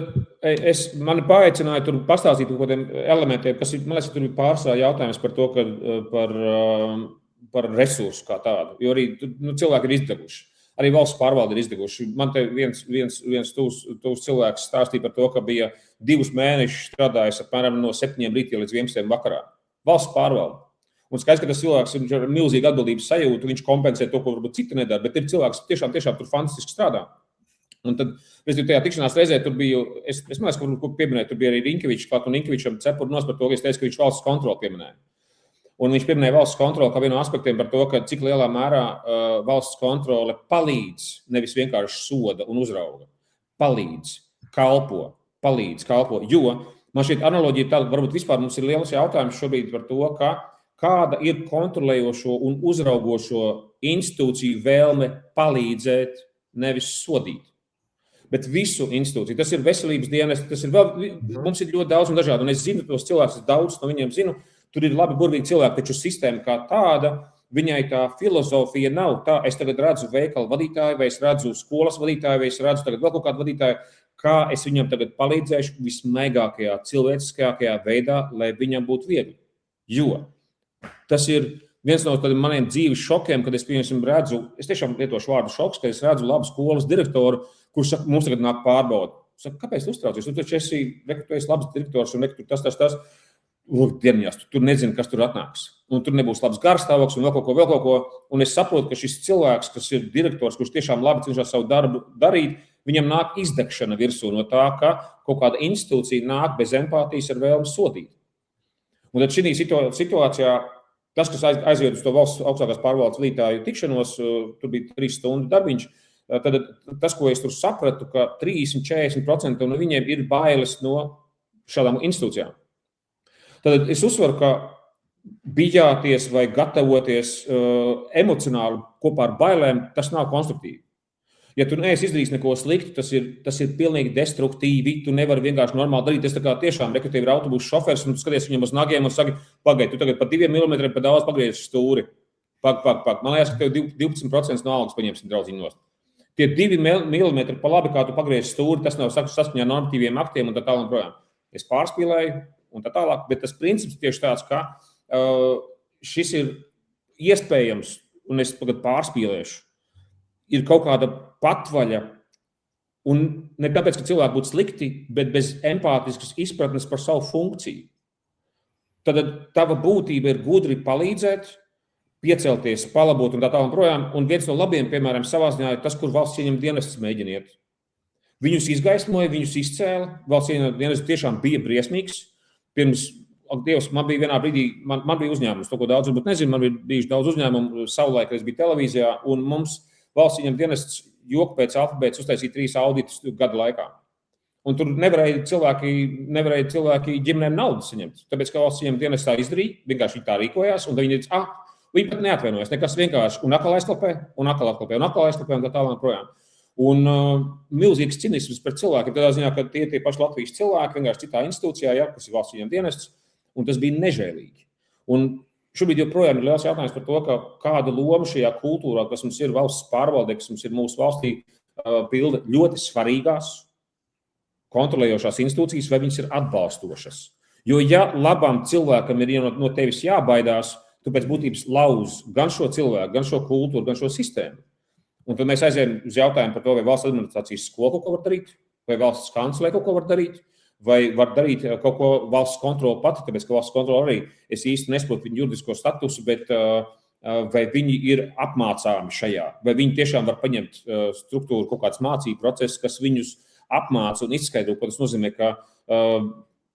mani paaicināja tur pastāstīt par kādiem elementiem, kas ir, man liekas, tur ir pārsvarā jautājums par to, par resursu kā tādu, jo arī cilvēki ir izdeguši. Arī valsts pārvalde ir izdeguši. Man te viens tuvs cilvēks stāstīja par to, ka bija 2 mēnešus strādājis apmēram no 7 rītā līdz 11 vakarā. Valsts pārvalde. Un skaidrs, ka tas cilvēks ir ar milzīgu atbildības sajūtu, viņš kompensē to, ko varbūt citi nedara, bet ir cilvēks tiešām tur fantastiski strādā. Un tad, tajā tikšanās reizē tur bija, es domāju, ka pieminēju, tur bija arī Rinkevičs klāt, un Rinkevičam cepuri nos par to, ka es teicu, ka viņš valsts kontroli pieminēja. Un viņš pieminēja valsts kontroli kā vienu no aspektiem par to, ka cik lielā mērā valsts kontrole palīdz, nevis vienkārši soda un uzrauga. Palīdz, kalpo. Jo man šķiet analoģija tāda, varbūt vispār mums ir liels jautājums šobrīd par to, kāda ir kontrolējošo un uzraugošo institūciju vēlme palīdzēt, nevis sodīt. Bet visu institūciju. Tas ir veselības dienas, tas ir vēl, mums ir ļoti daudz un dažādi. Un es zinu tos cilvēkus, daudz no viņiem zinu. Tur ir labi burvīgi cilvēki, taču sistēma kā tāda, viņai tā filozofija nav tā. Es tagad redzu veikalu vadītāju, vai es redzu skolas vadītāju, vai es redzu tagad vēl kaut kādu vadītāju, kā es viņam tagad palīdzēšu vismaigākajā, cilvēciskākajā veidā, lai viņam būtu viegli. Jo tas ir viens no tādiem maniem dzīves šokiem, kad es, piemēram, redzu, es tiešām lietošu vārdu šoks, kad es redzu labu skolas direktoru, kurš saka, mums tagad nāk pārbauda. Saka, kāpēc tu uztraucies? Tu taču esi labs direktors un tas. Lūk, dieniņās, tu nezini, kas tur atnāks. Un tur nebūs labs garstāvoklis un vēl kaut ko. Un es saprotu, ka šis cilvēks, kas ir direktors, kurš tiešām labi cenšas savu darbu darīt, viņam nāk izdegšana virsū no tā, ka kaut kāda institūcija nāk bez empātijas ar vēlmi sodīt. Un tad šī situācijā, tas, kas aizved uz to valsts augstākās pārvaldes vadītāju tikšanos, tur bija 3 stundu darbiņš, tad tas, ko es tur sapratu, ka 30–40% no viņiem ir bailes no šādām institūcijām. Tad es uzsveru, ka bijāties vai gatavoties emocionāli kopā ar bailēm, tas nav konstruktīvi. Ja tu neesi izdarījis neko sliktu, tas ir pilnīgi destruktīvi. Tu nevari vienkārši normāli darīt. Es tā kā tiešām rekrutīvi ir autobusu šofers, un tu skaties viņam uz nagiem un saki, pagaid, tu tagad pa 2 milimetriem pa daudz pagriezi stūri. Pak. Man liekas, ka tev 12% no algas paņemsim draudziņu nost. Tie 2 milimetri pa labi, kā tu pagriezi stūri, tas nav saskaņā normatīviem aktiem un tā tālāk projām. Es pārspīlēju. un tā tālāk, bet tas princips tieši tāds, ka šis ir iespējams, un es tagad pārspīlēšu, ir kaut kāda patvaļa, un ne tāpēc, ka cilvēki būtu slikti, bet bez empātiskas izpratnes par savu funkciju. Tad tava būtība ir gudri palīdzēt, piecelties, palabot un tā tālāk projām, un viens no labiem, piemēram, savā ziņā ir tas, kur valsts ieņem dienestas mēģiniet. Viņus izgaismoja, viņus izcēla, valsts ieņem dienestas tiešām bija briesmīgs. Pirms, Dievs, man bija vienā brīdī, man bija uzņēmums, to, ko daudz varbūt nezinu, man bija bijuši daudz uzņēmumu savulaik, kad es biju televīzijā, un mums valsts ieņem dienestas joku pēc alfabētas uztaisīja 3 auditus gadu laikā. Un tur nevarēja cilvēki ģimenēm naudu saņemt, tāpēc, ka valsts ieņem dienestas tā izdarīja, vienkārši viņi tā rīkojās, un viņi teica, viņi pat neatvainojas, nekas vienkārši, un atkal aizklapē, un tā tālāk projām. Un milzīgs cinisms pret cilvēkiem, tādā ziņā, ka tie paši Latvijas cilvēki, vienkārši citā institūcijā, kas ir valsts ieņem dienests, un tas bija nežēlīgi. Un šobrīd joprojām ir liels jautājums par to, ka kāda loma šajā kultūrā, kas mums ir valsts pārvaldē, kas mums ir mūsu valstī, pilda ļoti svarīgās, kontrolējošās institūcijas, vai viņas ir atbalstošas. Jo ja labam cilvēkam ir no tevis jābaidās, tu pēc būtības lauz gan šo cilvēku, gan šo kultūru, gan šo sistēmu. Un tad mēs aizējam uz jautājumu par to, vai valsts administrācijas skola kaut ko var darīt, vai valsts kancelē kaut ko var darīt, vai var darīt kaut ko valsts kontrola pati, tāpēc, ka valsts kontrola arī, es īsti nesaprotu viņu juridisko statusu, bet vai viņi ir apmācāmi šajā, vai viņi tiešām var paņemt struktūru kaut kāds mācību process, kas viņus apmāca un izskaidro, ko tas nozīmē, ka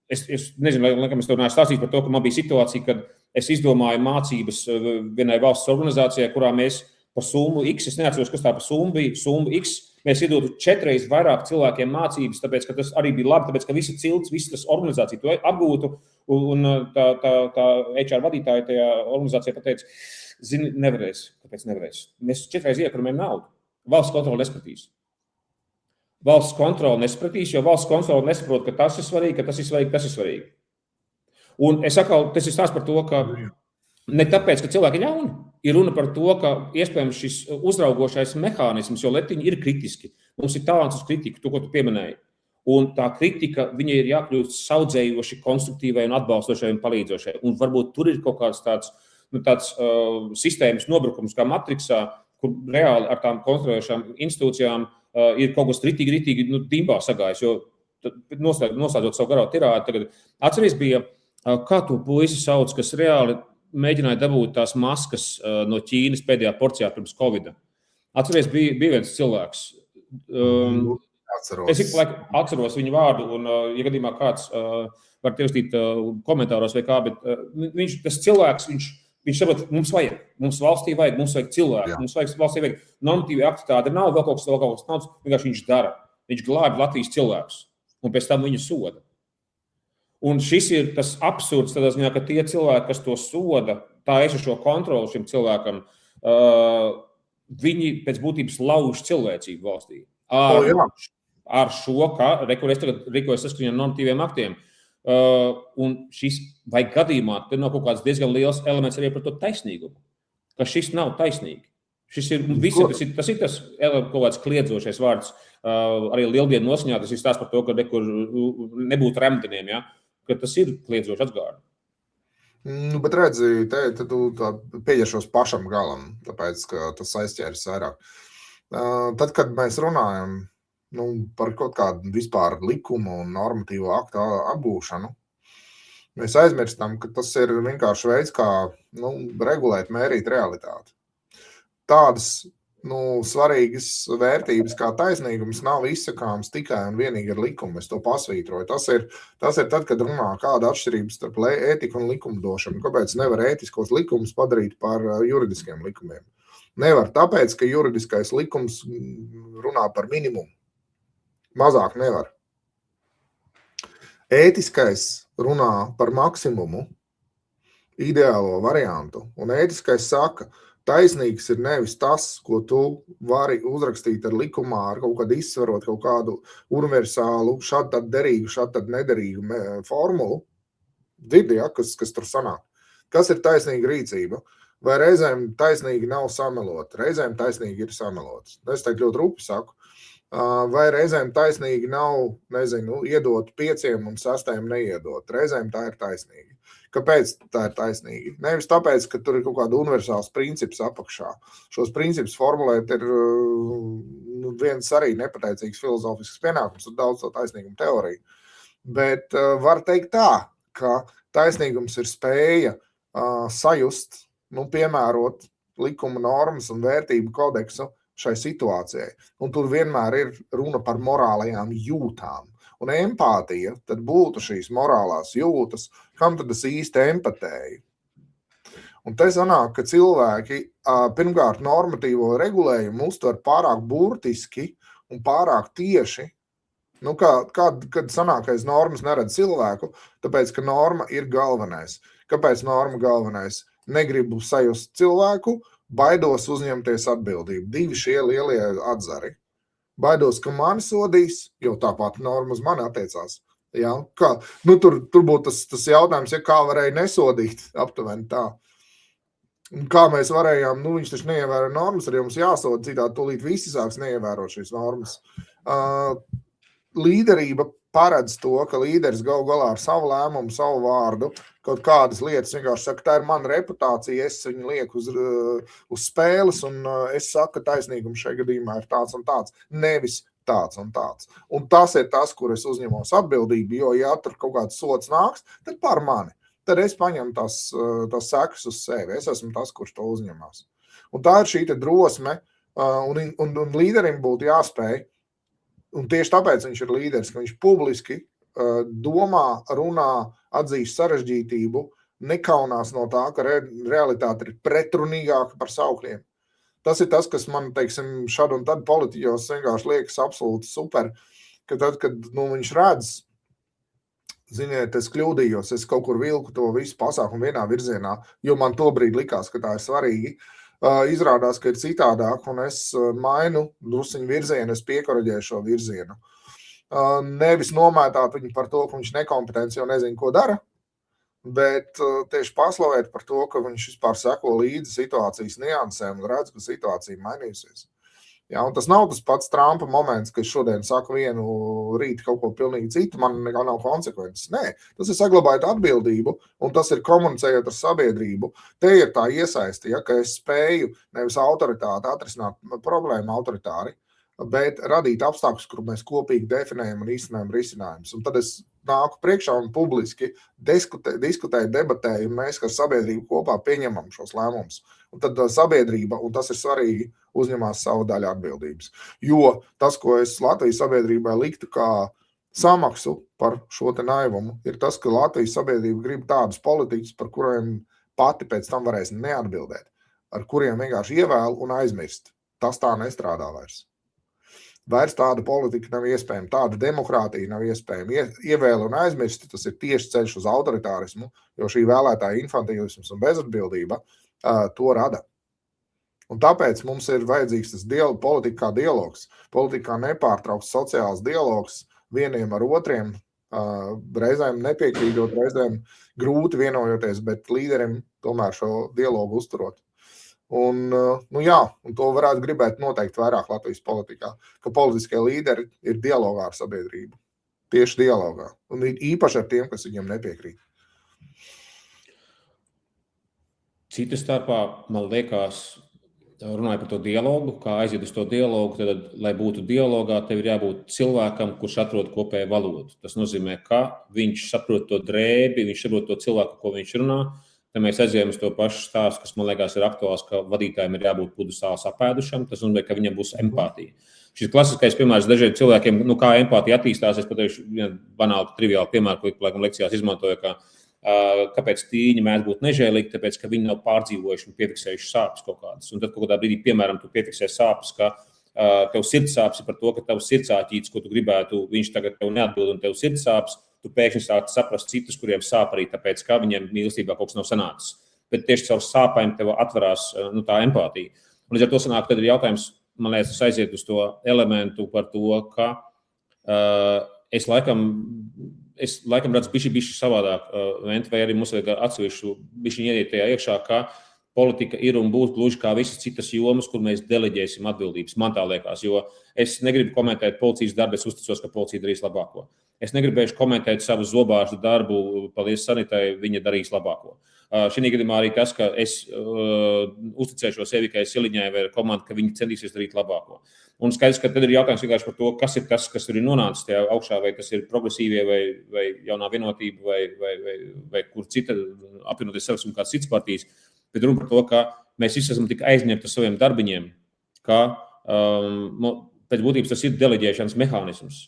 es nezinu, laikam es tev neesmu stāstīt par to, ka man bija situācija, kad es izdomāju mācības vienai valsts organizācijai, kurā mēs par summu X, es neatceros, kas tā par summu bija, summu X, mēs iedotu 4 reizes vairāk cilvēkiem mācības, tāpēc, ka tas arī bija labi, tāpēc, ka visi cilts, visi tas organizācija to apgūtu, un tā HR vadītāja tajā organizācijā pateica, zini, nevarēs, kāpēc nevarēs. Mēs 4 reizes iekrumējam naudu. Valsts kontrole nespratīs. Valsts kontrole nespratīs, jo valsts kontrole nesaprot, ka tas ir svarīgi, tas ir svarīgi. Un es atkal, tas ir stāsts par to, ka ne tāpēc, ka cilvēki ir ļauni, ir runa par to, ka iespējams šis uzraugošais mehānisms, jo letiņi ir kritiski. Mums ir talants uz kritiku, to, ko tu pieminēji. Un tā kritika, viņai ir jākļūst saudzējoši, konstruktīvai un atbalstošai un palīdzošai. Un varbūt tur ir kaut kāds tāds sistēmas nobrukums kā Matrixā, kur reāli ar tām kontrolējošām institūcijām ir kaut kas ritīgi dimbā sagājis, jo noslēdzot savu garo tirādi, tagad atceries bija, kā to puisi sauc, kas reāli mēģināja dabūt tās maskas no Ķīnas pēdējā porcijā pirms Covida. Atceries, bija viens cilvēks. Es atceros viņu vārdu, un, ja gadījumā kāds var te uzstīt komentāros vai kā, bet tas cilvēks, viņš saprot, mums valstī vajag, mums vajag cilvēku, mums valstī vajag normatīvi akti tādi, nav vēl kaut kas naudas, vienkārši viņš dara. Viņš glābi Latvijas cilvēkus, un pēc tam viņu soda. Un šis ir tas absurds tādā ziņā, ka tie cilvēki, kas to soda, tā šo kontroli šim cilvēkam, viņi pēc būtības lauž cilvēcību valstī. Ar šo, kur es tagad rīkojos saskaņā ar normatīviem aktiem. Un šis, vai gadījumā, tur nav kaut kāds diezgan liels elements arī par to taisnīgumu, ka šis nav taisnīgi. Šis ir visiem, tas ir tas kaut kāds kliedzošais vārds, arī lieldienu noskaņā, tas ir stāsts par to, ka nebūtu remdeniem, ja? Ka tas ir kliedzoši atgārdi. Bet redzi, te tu pieķeršos pašam galam, tāpēc, ka tas aizķēris vairāk. Tad, kad mēs runājam par kaut kādu vispār likumu un normatīvo aktu apgūšanu, mēs aizmirstam, ka tas ir vienkārši veids, kā regulēt, mērīt realitāti. Tādas svarīgas vērtības kā taisnīgums nav izsakāms tikai un vienīgi ar likumu. Es to pasvītroju. Tas ir tad, kad runā kāda atšķirība starp ētiku un likumdošanu. Kāpēc nevar ētiskos likumus padarīt par juridiskiem likumiem? Nevar, tāpēc, ka juridiskais likums runā par minimumu. Mazāk nevar. Ētiskais runā par maksimumu, ideālo variantu. Un ētiskais saka, taisnīgs ir nevis tas, ko tu vari uzrakstīt ar likumā, ar kaut kādu izsvarot, kaut kādu universālu, šādi tad derīgu, šādi tad nederīgu formulu. Dzirdi, ja, kas tur sanāk. Kas ir taisnīga rīcība? Vai reizēm taisnīgi nav samelot? Reizēm taisnīgi ir samelotas. Es tā ļoti rupi saku. vai reizēm taisnīgi nav, nezinu, iedot 5 un 6 neiedot. Reizēm tā ir taisnīgi. Kāpēc tā ir taisnīgi? Nevis tāpēc, ka tur ir kaut kāda universāls princips apakšā. Šos principus formulēt ir viens arī nepateicīgs filozofisks pienākums, ir daudz to taisnīgumu teoriju. Bet var teikt tā, ka taisnīgums ir spēja sajust, piemērot likuma normas un vērtību kodeksu šai situācijai. Un tur vienmēr ir runa par morālajām jūtām. Un empātija, tad būtu šīs morālās jūtas, kam tad es īsti empatēju. Un te sanāk, ka cilvēki pirmkārt normatīvo regulējumu uztver pārāk burtiski un pārāk tieši. Kad sanākais normas neredz cilvēku, tāpēc, ka norma ir galvenais. Kāpēc norma galvenais? Negribu sajust cilvēku, baidos uzņemties atbildību. 2 šie lielie atzari. Baidos, ka mani sodīs, jo tāpat norma uz mani attiecās. Ja? Tur būtu tas jautājums, kā varēja nesodīt, aptuveni tā. Un kā mēs varējām, viņš taču neievēro normas, arī mums jāsoda, citādi tūlīt visi sāks neievērot šīs normas. Līderība paredz to, ka līderis gal galā ar savu lēmumu, savu vārdu, kaut kādas lietas vienkārši saka, tā ir mana reputācija, es viņu lieku uz spēles, un es saku, ka taisnīgums šajā gadījumā ir tāds un tāds, nevis tāds un tāds. Un tas ir tas, kur es uzņemos atbildību, jo ja tur kaut kāds sots nāks, tad par mani. Tad es paņemu tās sekas uz sevi, es esmu tas, kurš to uzņemās. Un tā ir šī drosme, un līderim būtu jāspēj. Un tieši tāpēc viņš ir līderis, ka viņš publiski domā, runā, atzīst sarežģītību, nekaunās no tā, ka realitāte ir pretrunīgāka par saukļiem. Tas ir tas, kas man, teiksim, šad un tad politiķos vienkārši liekas absolūti super, ka tad, kad viņš redz, ziniet, es kļūdījos, es kaut kur vilku to visu pasākumu vienā virzienā, jo man tobrīd likās, ka tā ir svarīgi. Izrādās, ka ir citādāk, un es mainu drusiņu virzienu, es piekoriģēju šo virzienu. Nevis nomētāt viņu par to, ka viņš nekompetents, jo nezinu, ko dara, bet tieši paslavēt par to, ka viņš vispār seko līdzi situācijas niansēm un redz, ka situācija mainīsies. Ja, un tas nav tas pats Trumpa moments, ka es šodien saku vienu, rīt kaut ko pilnīgi citu, man nekā nav konsekvences. Nē, tas ir saglabājot atbildību, un tas ir komunicējot ar sabiedrību. Te ir tā iesaisti, ja, ka es spēju nevis autoritāti atrisināt problēmu autoritāri, bet radīt apstākļus, kur mēs kopīgi definējam un īstenojam risinājumus. Un tad es nāku priekšā un publiski diskutēju, debatēju, un mēs ar sabiedrību kopā pieņemam šos lēmumus. Un tad sabiedrība, un tas ir svarīgi, uzņemās savu daļu atbildības. Jo tas, ko es Latvijas sabiedrībai liktu kā samaksu par šo te naivumu, ir tas, ka Latvijas sabiedrība grib tādus politiķus, par kuriem pati pēc tam varēs neatbildēt, ar kuriem vienkārši ievēl un aizmirst. Tas tā nestrādā vairs. Vairs tāda politika nav iespējama, tāda demokrātija nav iespējama. Ievēle un aizmirst, tas ir tieši ceļš uz autoritārismu, jo šī vēlētāja infantilisms un bezatbildība to rada. Un tāpēc mums ir vajadzīgs tas politika kā dialogs, politika kā nepārtraukts sociāls dialogs vieniem ar otriem, reizēm nepiekrītot, reizēm grūti vienojoties, bet līderim tomēr šo dialogu uzturot. Un to varētu gribēt noteikti vairāk Latvijas politikā, ka politiskie līderi ir dialogā ar sabiedrību. Tieši dialogā. Un īpaši ar tiem, kas viņam nepiekrīt. Citu starpā, man liekas, runāju par to dialogu, kā aiziet uz to dialogu, tad, lai būtu dialogā, tev ir jābūt cilvēkam, kurš atrod kopēju valodu. Tas nozīmē, ka viņš saprot to drēbi, viņš saprot to cilvēku, ko viņš runā. Tad mēs aizējam uz to pašu stāstu, kas, man liekas, ir aktuāls, ka vadītājiem ir jābūt pudu sāls apēdušam. Tas nozīmē, ka viņam būs empātija. Šis klasiskais piemērs dažiem cilvēkiem, kā empātija attīstās, es pateikšu vienu banālu, triviālu piemēru, ko laikam lekcijās izmantoju, kāpēc tīņi mēdz būt nežēlīgi, tāpēc, ka viņi nav pārdzīvojuši un piefiksējuši sāpes kaut kādas. Un tad kaut kādā brīdī, piemēram, tu piefiksē sāpes, ka tev sirdsāpes ir par to, ka tev sirdsāķītis, ko tu gribētu, viņš tagad tev neatbild un tev sirdsāpes, tu pēkšņi sāc saprast citus, kuriem sāp arī tāpēc, ka viņiem mīlestībā kaut kas nav sanācis. Bet tieši caur sāpēm tev atverās tā empātija. Un līdz ar to sanāk, tad ir jautājums, man liekas, tas aiziet uz to elementu par to, ka es laikam redzu bišķi savādāk, vai arī mums vajag atsevišķu bišķi ieiet tajā iekšā, ka politika ir un būs gluži kā visas citas jomas, kur mēs deleģēsim atbildības. Man tā liekas, jo es negribu komentēt policijas darbu, es uzticos, ka policija darīs labāko. Es negribēšu komentēt savu zobārstu darbu, paldies Sanitai, viņa darīs labāko. Šī gadījumā arī tas, ka es uzticēšos Evikai Siliņai vai komandu, ka viņi centīsies darīt labāko. Un skaidrs, ka tad ir jautājums vienkārši par to, kas ir tas, kas tur ir nonācis tajā augšā, vai tas ir progresīvie vai jaunā vienotība vai kur cita apvienoties savas un kāds cits partijas. Bet runa par to, ka mēs visi esam tik aizņemti ar saviem darbiņiem, ka pēc būtības tas ir deleģēšanas mehānisms.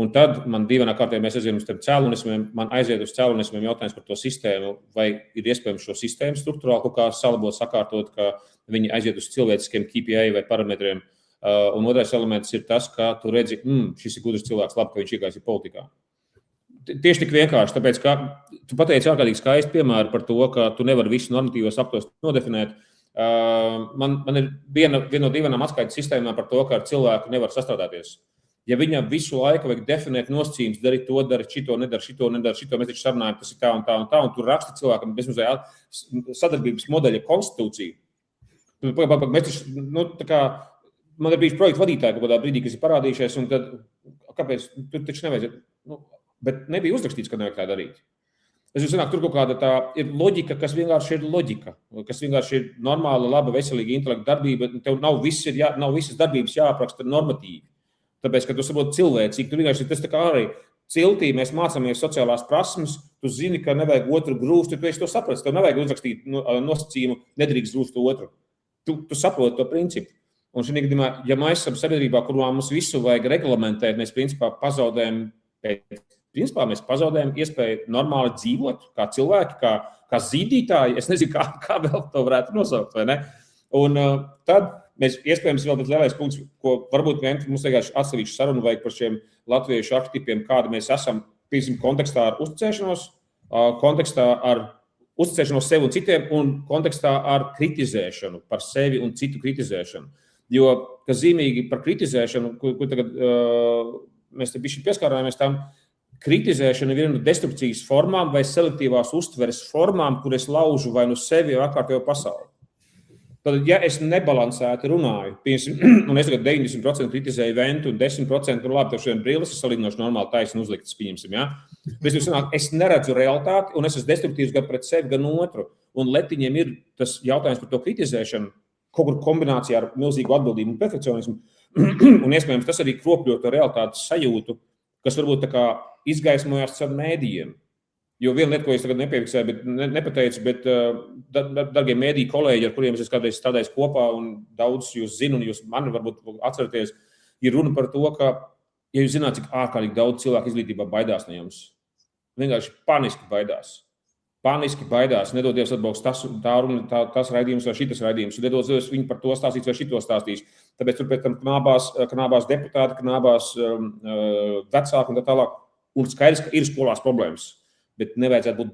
Un tad man dīvainā kārtā, ja mēs aizējam uz tiem cēlonismiem, man aiziet uz cēlonismiem jautājums par to sistēmu, vai ir iespējams šo sistēmu struktūrāli kaut kā salabot, sakārtot, ka viņi aiziet uz cilvēciskiem KPI vai parametriem. Un otrais elements ir tas, ka tu redzi, šis ir gudrs cilvēks, labi, ka viņš iegājis politikā. Tieši tik vienkārši, tāpēc, ka tu pateici ārkārtīgi skaisti piemēru par to, ka tu nevari visu normatīvos aktos nodefinēt. Man ir viena no dīvainām atskaites sistēmām par to, ka ar cilvēku nevar sastrādāties. Ja viņam visu laiku vajag definēt nosacījumus, dari to, dari šito, nedari šito, mēs taču sarunājam, tas ir tā un tā un tā, un tu raksti cilvēkam bezmazliet sadarbības modeļa konstitūciju. Mēs taču, tā kā, man ir bijis projektu vadītāji kaut kādā brīdī, kas ir parādījušies, un tad, kāpēc, tur taču nevajadzētu, bet nebija uzrakstīts, ka nevajag tā darīt. Es zinu, tur kaut kāda tā ir loģika, kas vienkārši ir loģika, kas vienkārši ir normāla, laba, veselīga intelekta darbība, tev nav visas darbības jāapraksta normatīvi. Tāpēc, ka tu saproti cilvēcīgi, tu vienkārši tas tā kā arī ciltī, mēs mācāmies sociālās prasmes, tu zini, ka nevajag otru grūst, tu esi to saprast, tev nevajag uzrakstīt nosacījumu, nedrīkst grūst otru. Tu saproti to principu. Un šī gadījumā, ja mēs esam sabiedrībā, kurā mums visu vajag reglamentēt, mēs principā pazaudējam iespēju normāli dzīvot, kā cilvēki, kā zīdītāji, es nezinu, kā vēl to varētu nosaukt, vai ne? Un tad mēs iespējams vēl tāds lielais punkts, ko varbūt mums vienkārši atsevišķu sarunu vajag par šiem latviešu arhetipiem, kāda mēs esam, piemēram, kontekstā ar uzticēšanos, kontekstā ar uzticēšanos sevi un citiem un kontekstā ar kritizēšanu, par sevi un citu kritizēšanu. Jo, kas zīmīgi par kritizēšanu, ko tagad mēs te bišķi pieskārājāmies tam, kritizēšana ir viena no destrukcijas formām vai selektīvās uztveres formām, kur es laužu vai nu sevi vai ārkārtējo pasauli. Tad, ja es nebalansēti runāju, un es tagad 90% kritizēju Ventu un 10% labi, tev šodien brīlis ir salīdzinoši normāli taisni uzliktas, pieņemsim, ja? Bet es neredzu realitāti, un es esmu destruktīvs gan pret sevi, gan otru. Un letiņiem ir tas jautājums par to kritizēšanu, kaut kur kombinācijā ar milzīgu atbildību un perfekcionismu, un iespējams tas arī kropļo to realitātes sajūtu, kas varbūt tā kā izgaismojās ar mēdījiem. Jo viena lieta, ko es tagad nepateicu, bet dargie mēdīju kolēģi, ar kuriem es kādreiz strādāju kopā, un daudz jūs zinu, un jūs mani varbūt atceraties, ir runa par to, ka, ja jūs zināt, cik ārkārtīgi daudz cilvēku izglītībā baidās no jums, vienkārši paniski baidās, nedodies atbalsts tas raidījums vai šitas raidījums, nedodies viņi par to stāstīs vai šito stāstīs. Tāpēc tur pēc tam knābās deputāti, knābās vecāki un tā tālāk, un skaidrs, ka ir skolās problēmas. Bet nevajadzētu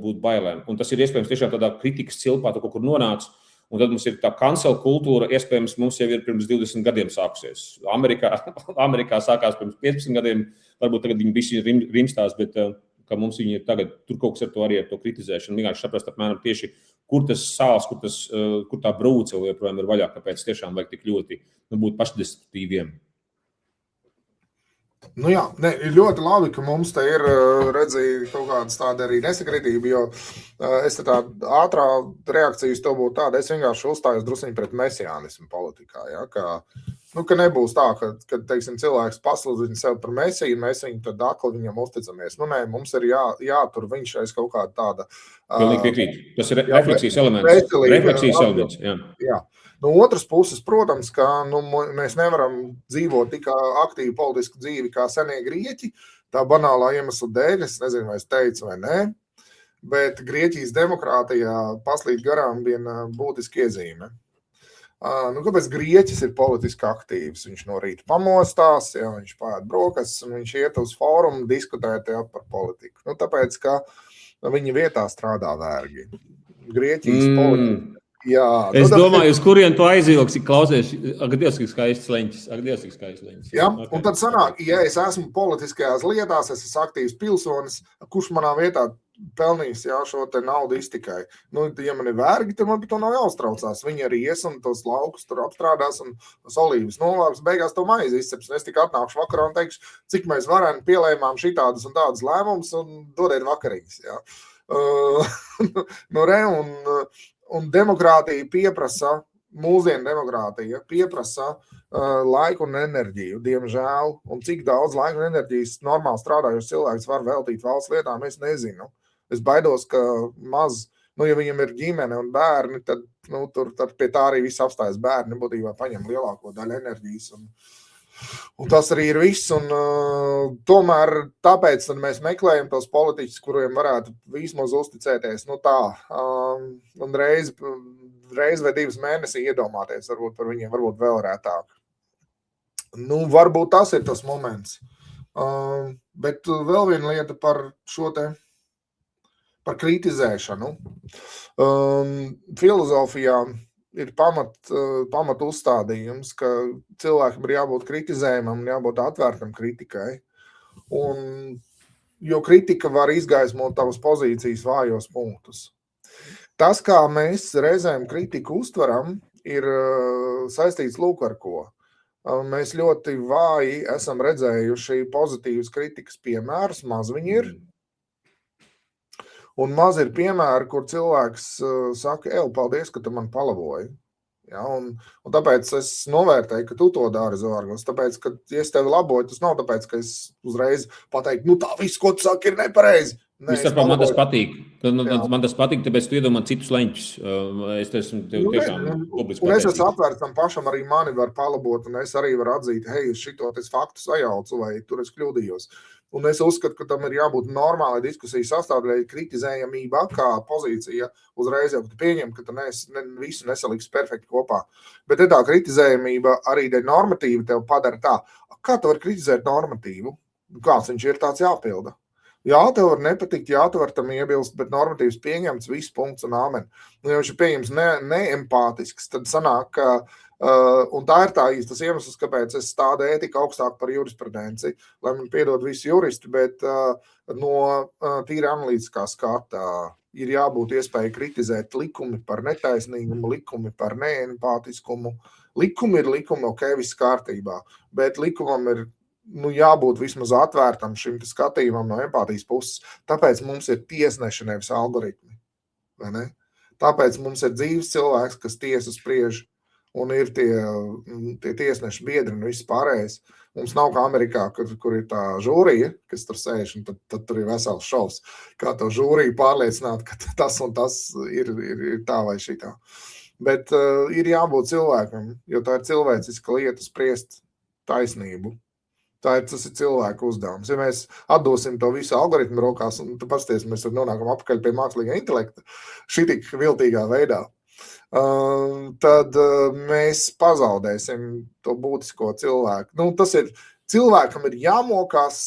būt bailēm. Un tas ir iespējams tiešām tādā kritikas cilpā, tu kaut kur nonāc, un tad mums ir tā cancel kultūra, iespējams, mums jau ir pirms 20 gadiem sākusies. Amerikā sākās pirms 15 gadiem, varbūt tagad viņi visi rimstās, bet ka mums viņi ir tagad, tur kaut kas ar to arī ar to kritizēšanu, vienkārši saprast apmēram tieši, kur tas sāls, kur tā brūce joprojām ir vaļā, kāpēc tiešām vajag tik ļoti būt pašdestruktīviem. Nu jā, ir ļoti labi, ka mums te ir redzēja kaut kādas tāda arī nesakritība, jo es te tāda ātrā reakcija uz to būtu tāda, es vienkārši uzstājos drusciņi pret mesiānismu politikā, ja, ka nebūs tā, ka teiksim, cilvēks pasludina sev par mesiju, mēs viņu tad akli viņam uzticamies. Nu nē, mums ir jātur viņš aiz kaut kāda tāda... Pilnīgi piekrīt. Tas ir refleksijas elements. Refleksijas elements, jā. No otras puses, protams, ka mēs nevaram dzīvot tik aktīvu politisku dzīvi kā senie grieķi, tā banālā iemesla dēļ, es nezinu, vai es teicu vai nē, bet Grieķijas demokrātijā paslīd garām viena būtiska iezīme. Kāpēc Grieķis ir politiski aktīvs? Viņš no rīta pamostās, ja, viņš pāēd brokastis un viņš iet uz fórumu diskutēt par politiku. Tāpēc, ka viņa vietā strādā vergi. Grieķijas politika. Jā, es domāju, uz kurien tu aizvilksi, klausies, ak, Dievs, cik skaists leņķis. Jā, okay. Un tad sanāk, ja es esmu politiskajās lietās, es esmu aktīvs pilsonis, kurš manā vietā pelnīs šo te naudu iztikai. Nu, ja man ir vergi, tad man par to nav jāuztraucās. Viņi arī ies un tos laukus tur apstrādās un tos olīvas novāks, beigās to maizi izceps. Un es tik atnākšu vakarā un teikšu, cik mēs varēni pielēmām šitādas un tādas lēmumus un dodiet vakariņas. Ja. Nu, re, un demokrātija pieprasa, mūsdienu demokrātija pieprasa laiku un enerģiju, diemžēl. Un cik daudz laika un enerģijas normāli strādājuši cilvēks var veltīt valsts lietām, es nezinu. Es baidos, ka maz, ja viņam ir ģimene un bērni, tad pie tā arī viss apstājas bērni, būtībā paņem lielāko daļu enerģijas. Un tas arī ir viss. Un, tomēr tāpēc mēs meklējam tos politiķus, kuriem varētu vismaz uzticēties. Nu tā, un reiz vai 2 mēnesī iedomāties varbūt par viņiem, varbūt vēl rētāk. Nu, varbūt tas ir tas moments. Bet vēl viena lieta par šo te, par kritizēšanu. Filozofijā ir pamat uzstādījums, ka cilvēkam ir jābūt kritizējumam un jābūt atvērtam kritikai. Jo kritika var izgaismot tavas pozīcijas vājos punktus. Tas, kā mēs reizēm kritiku uztveram, ir saistīts lūk ar ko. Mēs ļoti vāji esam redzējuši pozitīvas kritikas piemērus, maz viņi ir. Un maz ir piemēri, kur cilvēks saka, paldies, ka tu man palavoji. Ja, un tāpēc es novērtēju, ka tu to dari, Zorgos. Tāpēc, ka ja es tevi laboju, tas nav tāpēc, ka es uzreiz pateiktu, tā viss, ko tu saki, ir nepareizi. Vispār man tas patīk. Man tas patīk, tāpēc tu iedomā citus leņķus. Es esmu tev tiešām publiski un es esmu atvērts tam pašam, arī mani var palabot, un es arī varu atzīt, es šito faktu sajaucu, vai tur es kļūdījos. Un es uzskatu, ka tam ir jābūt normālai diskusijas sastāvdaļai, kritizējamība kā pozīcija uzreiz jau, ka tu pieņem, ka tu visu nesaliksi perfekti kopā. Bet tā kritizējamība arī normatīvi tev padara tā. Kā tu vari kritizēt normatīvu? Kāds viņš ir, tāds jāpilda. Jā, tev var nepatikt, jā, tu var tam iebilst, bet normatīvs pieņemts, viss punkts un āmen. Ja viņš ir pieņems neempātisks, tad sanāk, ka, un tā ir tas iemesls, kāpēc es stādu ētiku augstāk par jurisprudenci, lai man piedod visi juristi, bet no tīri analītiskā skata ir jābūt iespēja kritizēt likumi par netaisnīgumu, likumi par neempātiskumu. Likumi ir likumi, ok, viss kārtībā, bet likumam ir jābūt vismaz atvērtam šim skatījumam no empātijas puses. Tāpēc mums ir tiesneši, nevis algoritmi. Vai ne? Tāpēc mums ir dzīves cilvēks, kas tiesu spriež, un ir tie tiesneši biedri un viss pārējais. Mums nav kā Amerikā, kur ir tā žūrija, kas tur sēž, un tad tur ir vesels šovs. Kā to žūriju pārliecināt, ka tas un tas ir tā vai šitā. Bet ir jābūt cilvēkam, jo tā ir cilvēciska lieta spriest taisnību. Tas ir cilvēku uzdevums. Ja mēs atdosim to visu algoritmu rokās, un tad pasties, mēs nonākam apakaļ pie mākslīgā intelekta šitik viltīgā veidā, tad mēs pazaudēsim to būtisko cilvēku. Tas ir, cilvēkam ir jāmokās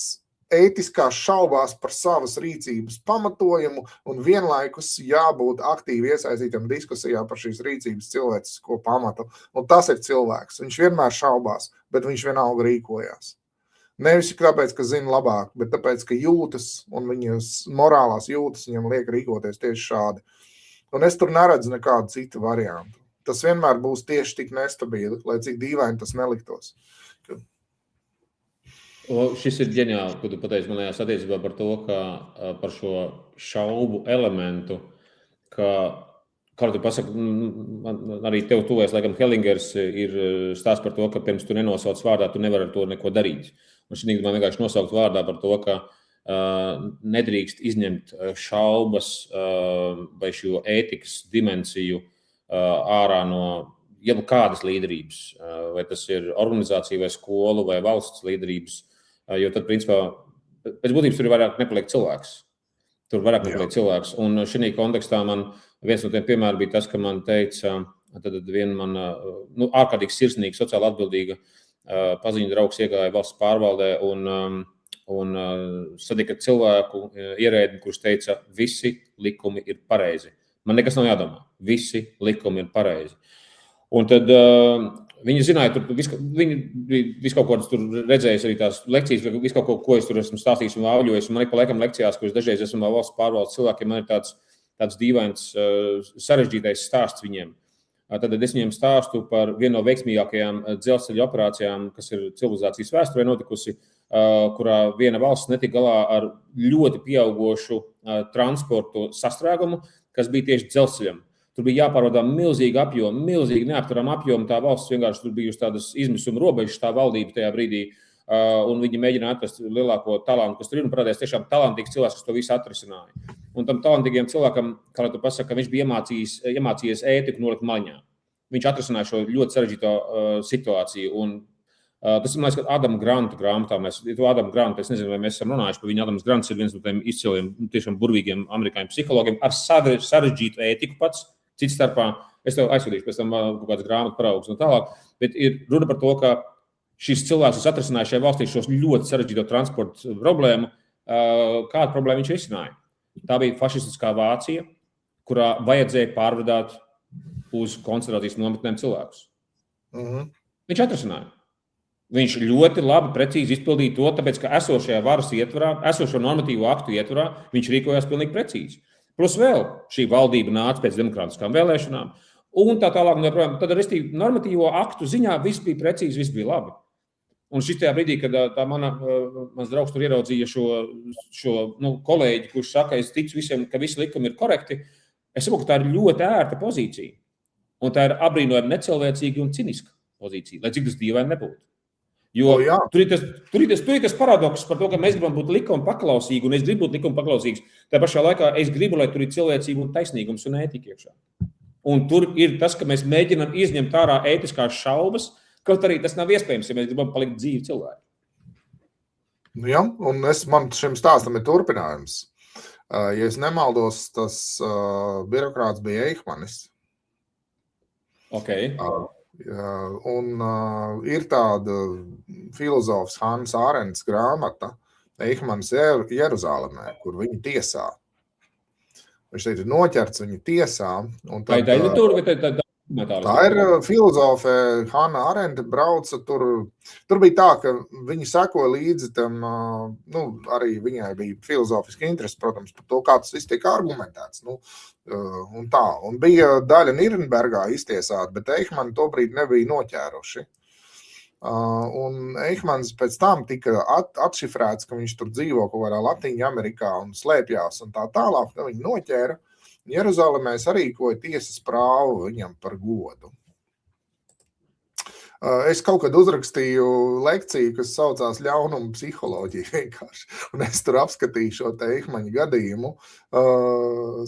ētiskās šaubās par savas rīcības pamatojumu un vienlaikus jābūt aktīvi iesaistītam diskusijā par šīs rīcības cilvēcisko pamatu. Un tas ir cilvēks. Viņš vienmēr šaubās, bet viņš vienalga rīkojās. Nevis tāpēc, ka zina labāk, bet tāpēc, ka jūtas un viņas morālās jūtas viņam liek rīkoties tieši šādi. Un es tur neredzu nekādu citu variantu. Tas vienmēr būs tieši tik nestabili, lai cik dīvaini tas neliktos. Šis ir ģeniāli, ko tu pateici, man liekas, attiecībā par to, ka par šo šaubu elementu, ka, kā tu pasaki, arī tev tuvēs, laikam, Hellingers ir stāsts par to, ka pirms tu nenosauc vārdā, tu nevari ar to neko darīt. Un šī man vienkārši nosaukt vārdā par to, ka nedrīkst izņemt šaubas vai šo ētikas dimensiju ārā no jebkādas līderības, vai tas ir organizācija vai skolu vai valsts līderības, jo tad, principā, pēc būtības tur vairāk nepaliek cilvēks. Tur vairāk nepaliek cilvēks. Un šī kontekstā man viens no tiem piemēram bija tas, ka man teica, tad viena man ārkārtīgi sirsnīga, sociāli atbildīga paziņu draugs iegāja valsts pārvaldē un satika cilvēku ierēdni, kurš teica, visi likumi ir pareizi. Man nekas nav jādomā. Visi likumi ir pareizi. Un tad Viņi zināja, viņi visu kaut kādas tur redzējis arī tās lekcijas, visu kaut ko, ko es tur esmu stāstījis un auļojis. Un man pa laikam lekcijās, kuras dažreiz esmu valsts pārvaldes cilvēkiem, man ir tāds dīvains, sarežģītais stāsts viņiem. Tad es viņiem stāstu par vienu no veiksmīgākajām dzelzceļa operācijām, kas ir civilizācijas vēsturē notikusi, kurā viena valsts netika galā ar ļoti pieaugošu transportu sastrēgumu, kas bija tieši dzelzceļam. Tur bija jāpārvadā milzīgi apjomi, milzīgi neapturama apjomi. Tā valsts vienkārši tur bija uz tādas izmisuma robežas, tā valdība tajā brīdī, un viņi mēģināja atrast lielāko talantu, kas tur ir, un parādījās tiešām talantīgs cilvēks, kas to visu atrisināja. Un tam talantīgiem cilvēkam, kā tu pasaka, ka viņš bija iemācījies ētiku nolikt maļņā. Viņš atrisināja šo ļoti sarežģīto situāciju. Un tas ir, man liekas, Adama Granta grāmatā. Adama Granta, es nezinu, vai mēs esam runājuši par viņu. Adams Grants ir viens no tiem izciliem, tiešām burvīgiem amerikāņu psihologiem ar sarežģītu ētiku pats. Cits starpā, es tev aizsūtīšu pēc tam kaut kādas grāmatu paraugus un tālāk, bet ir runa par to, ka šis cilvēks atrisināja šajā valstī šos ļoti sarežģīto transportu problēmu. Kādu problēmu viņš risināja? Tā bija fašistiskā Vācija, kurā vajadzēja pārvadāt uz koncentrācijas nometnēm cilvēkus. Viņš atrisināja. Viņš ļoti labi, precīzi izpildīja to, tāpēc, ka esošajā varas ietvarā, esošo normatīvo aktu ietvarā, viņš rīkojās pilnīgi precīzi. Plus vēl šī valdība nāca pēc demokrātiskām vēlēšanām, un tā tālāk, tad arī normatīvo aktu ziņā viss bija precīzi, viss bija labi. Un šis tajā brīdī, kad mans draugs tur ieraudzīja šo kolēģi, kurš saka, es ticu visiem, ka visi likumi ir korekti, es saprotu, ka tā ir ļoti ērta pozīcija. Un tā ir apbrīnojami necilvēcīga un ciniska pozīcija, lai cik tas dīvaini nebūtu. Jo tur ir tas paradoks par to, ka mēs gribam būt likuma paklausīgi, un es gribu būt likuma paklausīgs. Tā pašā laikā es gribu, lai tur ir cilvēcība un taisnīgums un ētika iekšā. Un tur ir tas, ka mēs mēģinam izņemt ārā ētiskās šaubas, kaut arī tas nav iespējams, ja mēs gribam palikt dzīvi cilvēki. Jā, un man šim stāstam ir turpinājums. Ja es nemaldos, tas birokrāts bija Eichmanis. Okay. Un ir tāda filozofs Hannah Arendts grāmata Eichmanns Jeruzālemē, kur viņu tiesā. Viņš ir noķerts viņu tiesā. Tā ir daļa vai tā ir filozofe Hannah Arendta brauca tur. Tur bija tā, ka viņi sekoja līdzi tam, arī viņai bija filozofiski interesi, protams, par to, kā tas viss tiek argumentēts. Un tā. Un bija daļa Nirnbergā iztiesāta, bet Eichmann tobrīd nebija noķēruši. Un Eichmanns pēc tam tika atšifrēts, ka viņš tur dzīvo kaut kādā Latīņa Amerikā un slēpjās un tā tālāk. Viņi noķēra. Jeruzālemē sarīkoja tiesas prāvu viņam par godu. Es kaut kad uzrakstīju lekciju, kas saucās ļaunuma psiholoģija vienkārši. Un es tur apskatīju šo te Eichmaņa gadījumu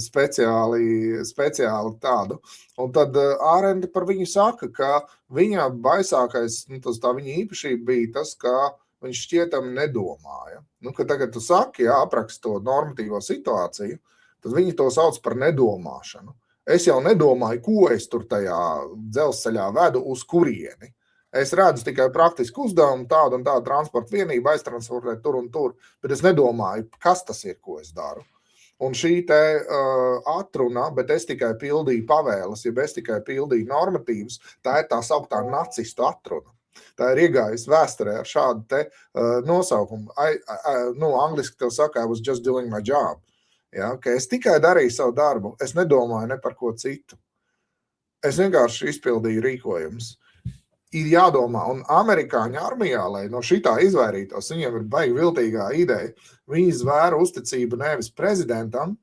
speciāli tādu. Un tad Ārende par viņu saka, ka viņa baisākais, tā viņa īpašība bija tas, ka viņš šķietam nedomāja. Ka tagad tu saki, aprakst to normatīvo situāciju, tad viņi to sauc par nedomāšanu. Es jau nedomāju, ko es tur tajā dzelzceļā vedu, uz kurieni. Es redzu tikai praktisku uzdevumu, tādu un tādu transporta vienību aiztransportēt tur un tur, bet es nedomāju, kas tas ir, ko es daru. Un šī te atruna, bet es tikai pildīju pavēles, ja es tikai pildīju normatīvas, tā ir tā sauktā nacistu atruna. Tā ir iegājusi vēsturē ar šādu te nosaukumu. Angliski tev saka, I was just doing my job. Ja, ka es tikai darīju savu darbu, es nedomāju ne par ko citu. Es vienkārši izpildīju rīkojumus. Ir jādomā, un amerikāņu armijā, lai no šitā izvairītos, viņiem ir baigi viltīgā ideja. Viņi zvēra uzticību nevis prezidentam,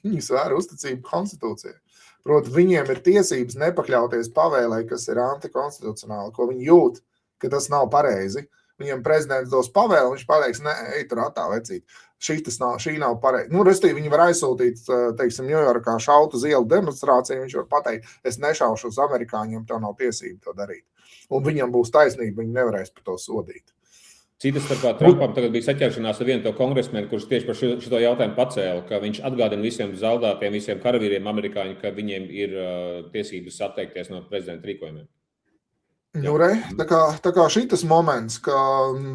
viņi zvēra uzticību konstitūcijai. Proti, viņiem ir tiesības nepakļauties pavēlei, kas ir antikonstitucionāli, ko viņi jūt, ka tas nav pareizi. Viņam prezidents dos pavēli, viņš pateiks, ne, ej tur attā vecīt. Šī nav pareizi. Restīvi, viņi var aizsūtīt, teiksim, Ņujorkā šautu uz ielu demonstrāciju, viņš var pateikt, es nešaušu uz amerikāņiem, tev nav tiesība to darīt. Un viņam būs taisnība, viņi nevarēs par to sodīt. Citas starpā Trumpam tagad bija saķeršanās ar vienu to kongresmeni, kurš tieši par šo jautājumu pacēla, ka viņš atgādina visiem zaudātiem, visiem karavīriem amerikāņu, ka viņiem ir tiesības atteikties no prezidenta rīkojumiem. Tā kā šitas moments, ka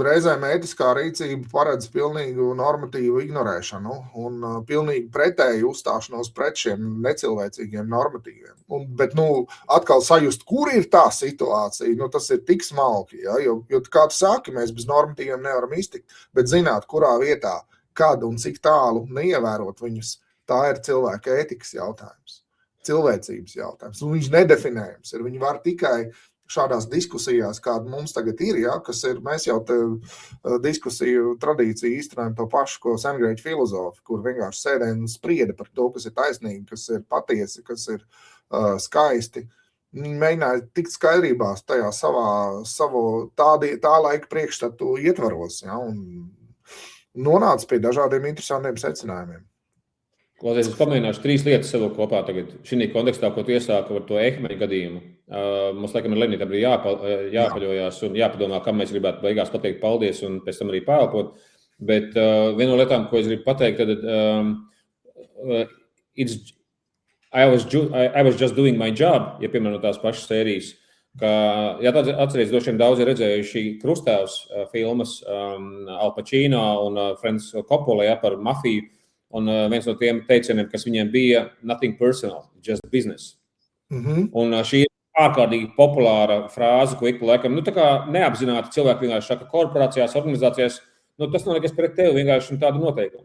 reizēm ētiskā rīcība paredz pilnīgu normatīvu ignorēšanu un pilnīgi pretēju uzstāšanos pret šiem necilvēcīgiem normatīviem. Bet atkal sajust, kur ir tā situācija, tas ir tik smalki, ja? Jo kā tu saki, mēs bez normatīviem nevaram iztikt, bet zināt, kurā vietā, kad un cik tālu neievērot viņus, tā ir cilvēka ētikas jautājums, cilvēcības jautājums. Un viņš nedefinējams ir, viņi var tikai šādās diskusijās, kāda mums tagad ir, ja, kas ir, mēs jau diskusiju tradīciju īstenojam to pašu, ko sengrieķu filozofi, kur vienkārši sēdēja un sprieda par to, kas ir taisnīgi, kas ir patiesi, kas ir skaisti. Viņi mēģināja tikt skaidrībās tajā savu tā laika priekšstatu ietvaros, ja, un nonāca pie dažādiem interesantiem secinājumiem. Klausies, es pamēģināšu 3 lietas sev kopā tagad. Šī kontekstā, ko tu iesāki ar to Ehmeņa gadījumu, mums laikam ir Lenītam arī jāpaļojās un jāpadomā, kam mēs gribētu beigās pateikt paldies un pēc tam arī pāelpot. Bet viena no lietām, ko es gribu pateikt, tad I was just doing my job, ja piemēram no tās pašas sērijas. Ja atceries, droši vien daudz ir redzējuši Krustāvs filmas Al Pacino un Francis Coppola par mafiju. Un viens no tiem teicieniem, kas viņiem bija nothing personal, just business. Un šī ir ārkārtīgi populāra frāze, ko ik pa laikam, tā kā neapzināti cilvēki vienkārši saka korporācijās, organizācijās, tas nav nekas pret tevi, vienkārši tādu noteikumu.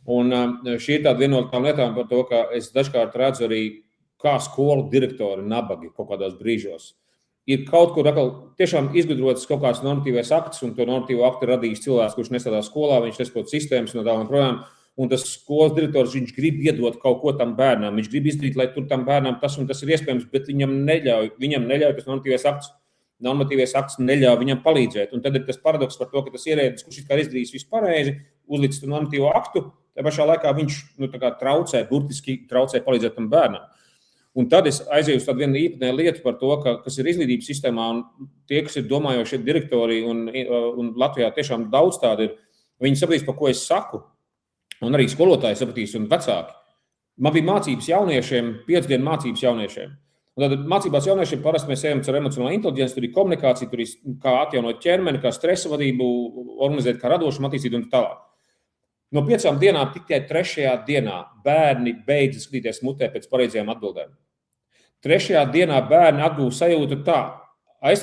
Un šī ir tāda viena no tām lietām par to, ka es dažkārt redzu arī, kā skolu direktori nabagi kaut kādos brīžos. Ir kaut kur tiešām izgudrots kaut kāds normatīvais akts, un to normatīvo aktu radījis cilvēks, kurš nestrādā skolā, viņš nespēj sistēmas un tā un projām. Un tas skolas direktors, viņš grib iedot kaut ko tam bērnam. Viņš grib izdarīt, lai tur tam bērnam tas un tas ir iespējams, bet viņam neļauj tas normatīvais akts. Normatīvais akts neļauj viņam palīdzēt. Un tad ir tas paradoks par to, ka tas ierēdnis, kurš ir izdarījis visu pareizi, uzlicis normatīvo aktu, tā pašā laikā viņš burtiski traucē palīdzēt tam bērnam. Un tad es aizēju uz tādu vienu īpatnēju lietu par to, kas ir izglītības sistēmā, un tie, kas ir domājošie direktori, un Latvijā tiešām daudz tādi ir, viņi sapratīs, par ko es saku. Un arī skolotāji sapratīs un vecāki. Man bija mācības jauniešiem, 5 dienu mācības jauniešiem. Un tad mācībās jauniešiem parasti mēs ejam ar emocionālo inteliģenci, tur ir komunikācija, tur ir kā atjaunot ķermeni, kā stresa vadību, organizēt, kā radošumu attīstīt un tālāk. No 5 dienām tikai 3. dienā bērni beidz skatīties mutē pēc pareizajām atbildēm. 3. dienā bērni atgūst sajūtu tā. Es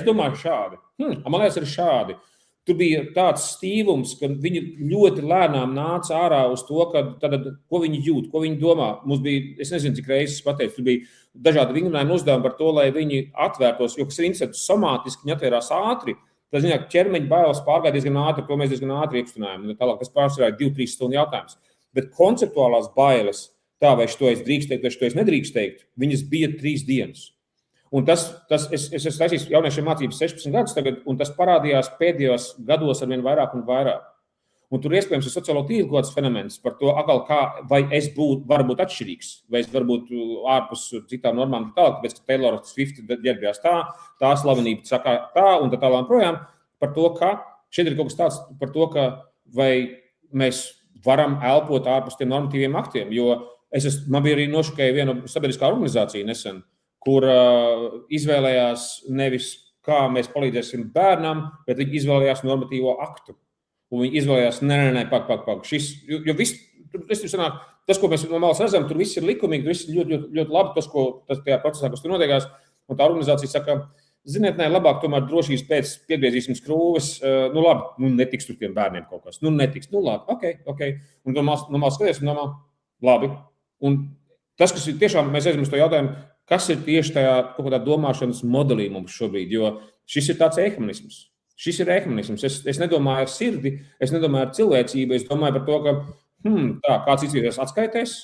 domāju šādi. Man liekas ir šādi. Tur bija tāds stīvums, ka viņi ļoti lēnām nāca ārā uz to, ko viņi jūt, ko viņi domā. Mums bija, es nezinu, cik reizes pateicu, tur bija dažādi vingrinājumi uzdevumi par to, lai viņi atvērtos, jo kas ir interesanti, somātiski viņi atvērās ātri. Tas ziņā, ka ķermeņa bailes pārgāja diezgan ātri, to mēs diezgan ātri iekštinājām. Tālāk tas pārsvarā ir 2-3 stundu jautājums. Bet konceptuālās bailes, tā vai šo es drīkst teikt, vai šo es nedrīkst teikt, viņas bija 3 dienas. Un es esmu taisījis jauniešiem mācības 16 gadus tagad, un tas parādījās pēdējos gados arvien vairāk un vairāk. Un tur iespējams ir sociālo tīklu kāds fenomens par to, vai es varu būt atšķirīgs, vai es varu būt ārpus citām normām, tāpēc, ka Taylor Swift ģērbjās tā slavenība saka tā, un tā tālāk projām, par to, ka šeit ir kaut kas tāds par to, ka vai mēs varam elpot ārpus tiem normatīviem aktiem, jo man bija arī nošokēja viena sabiedriskā organizācija nesen, kur izvēlējās nevis, kā mēs palīdzēsim bērnam, bet viņi izvēlējās normatīvo aktu. Un viņi izvēlējās, pak. Jo viss, tas, ko mēs no malas redzam, tur viss ir likumīgi, tur viss ir ļoti, ļoti labi, tas tajā procesā, kas tur notiekās. Un tā organizācija saka, ziniet, labāk tomēr drošības pēc piegriezīsim skrūves, labi, netiks tur tiem bērniem kaut kas. Netiks, labi, ok. Un no malas skaties, un labi. Un tas, kas ir tiešām, mēs aizjām uz to jautājumu, kas ir tieši tajā kaut kādā domāšanas modelī mums šobrīd, jo šis ir tāds ehmenisms. Šis ir ehmenisms. Es nedomāju ar sirdi, es nedomāju ar cilvēcību, es domāju par to, ka kāds izties atskaitēs,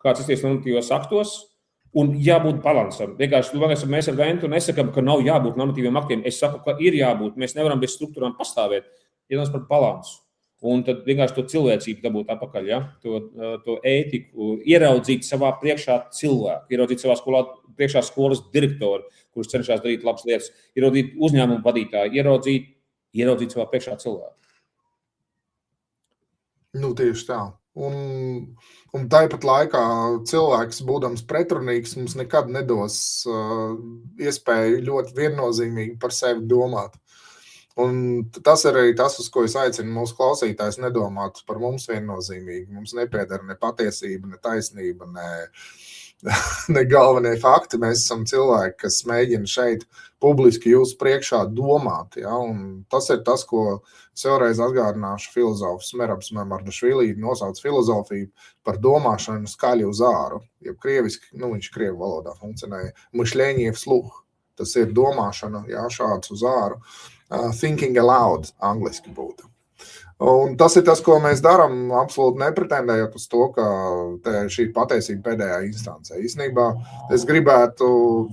kāds izties normatīvos aktos, un jābūt balansam. Vienkārši mēs ar Ventu nesakam, ka nav jābūt normatīviem aktiem. Es saku, ka ir jābūt. Mēs nevaram bez struktūrām pastāvēt. Iedomājas par balansu. Un tad vienkārši to cilvēcību dabūt atpakaļ, ja? To ētiku, ieraudzīt savā priekšā cilvēku, ieraudzīt savā skolā priekšā skolas direktoru, kurš cenšas darīt labas lietas, ieraudzīt uzņēmumu vadītāju, ieraudzīt savā priekšā cilvēku. Tieši tā. un tāpat laikā cilvēks, būdams pretrunīgs, mums nekad nedos iespēju ļoti viennozīmīgi par sevi domāt. Un tas ir arī tas, uz ko es aicinu mūsu klausītājs nedomāt par mums viennozīmīgi. Mums nepieder ne patiesība, ne taisnība, ne galvenie fakti. Mēs esam cilvēki, kas mēģina šeit publiski jūsu priekšā domāt. Ja? Un tas ir tas, ko es vēlreiz atgādināšu filozofs Merabs Memardašvili nosauc filozofiju par domāšanu skaļi uz āru. Ja krieviski, viņš krievu valodā funkcionēja, myšļenie vsluh. Tas ir domāšana, ja, šāds uz āru. Thinking aloud, angliski būtu. Un tas ir tas, ko mēs darām, absolūti nepretendējot uz to, ka šī patiesība pēdējā instancē. Īstenībā es gribētu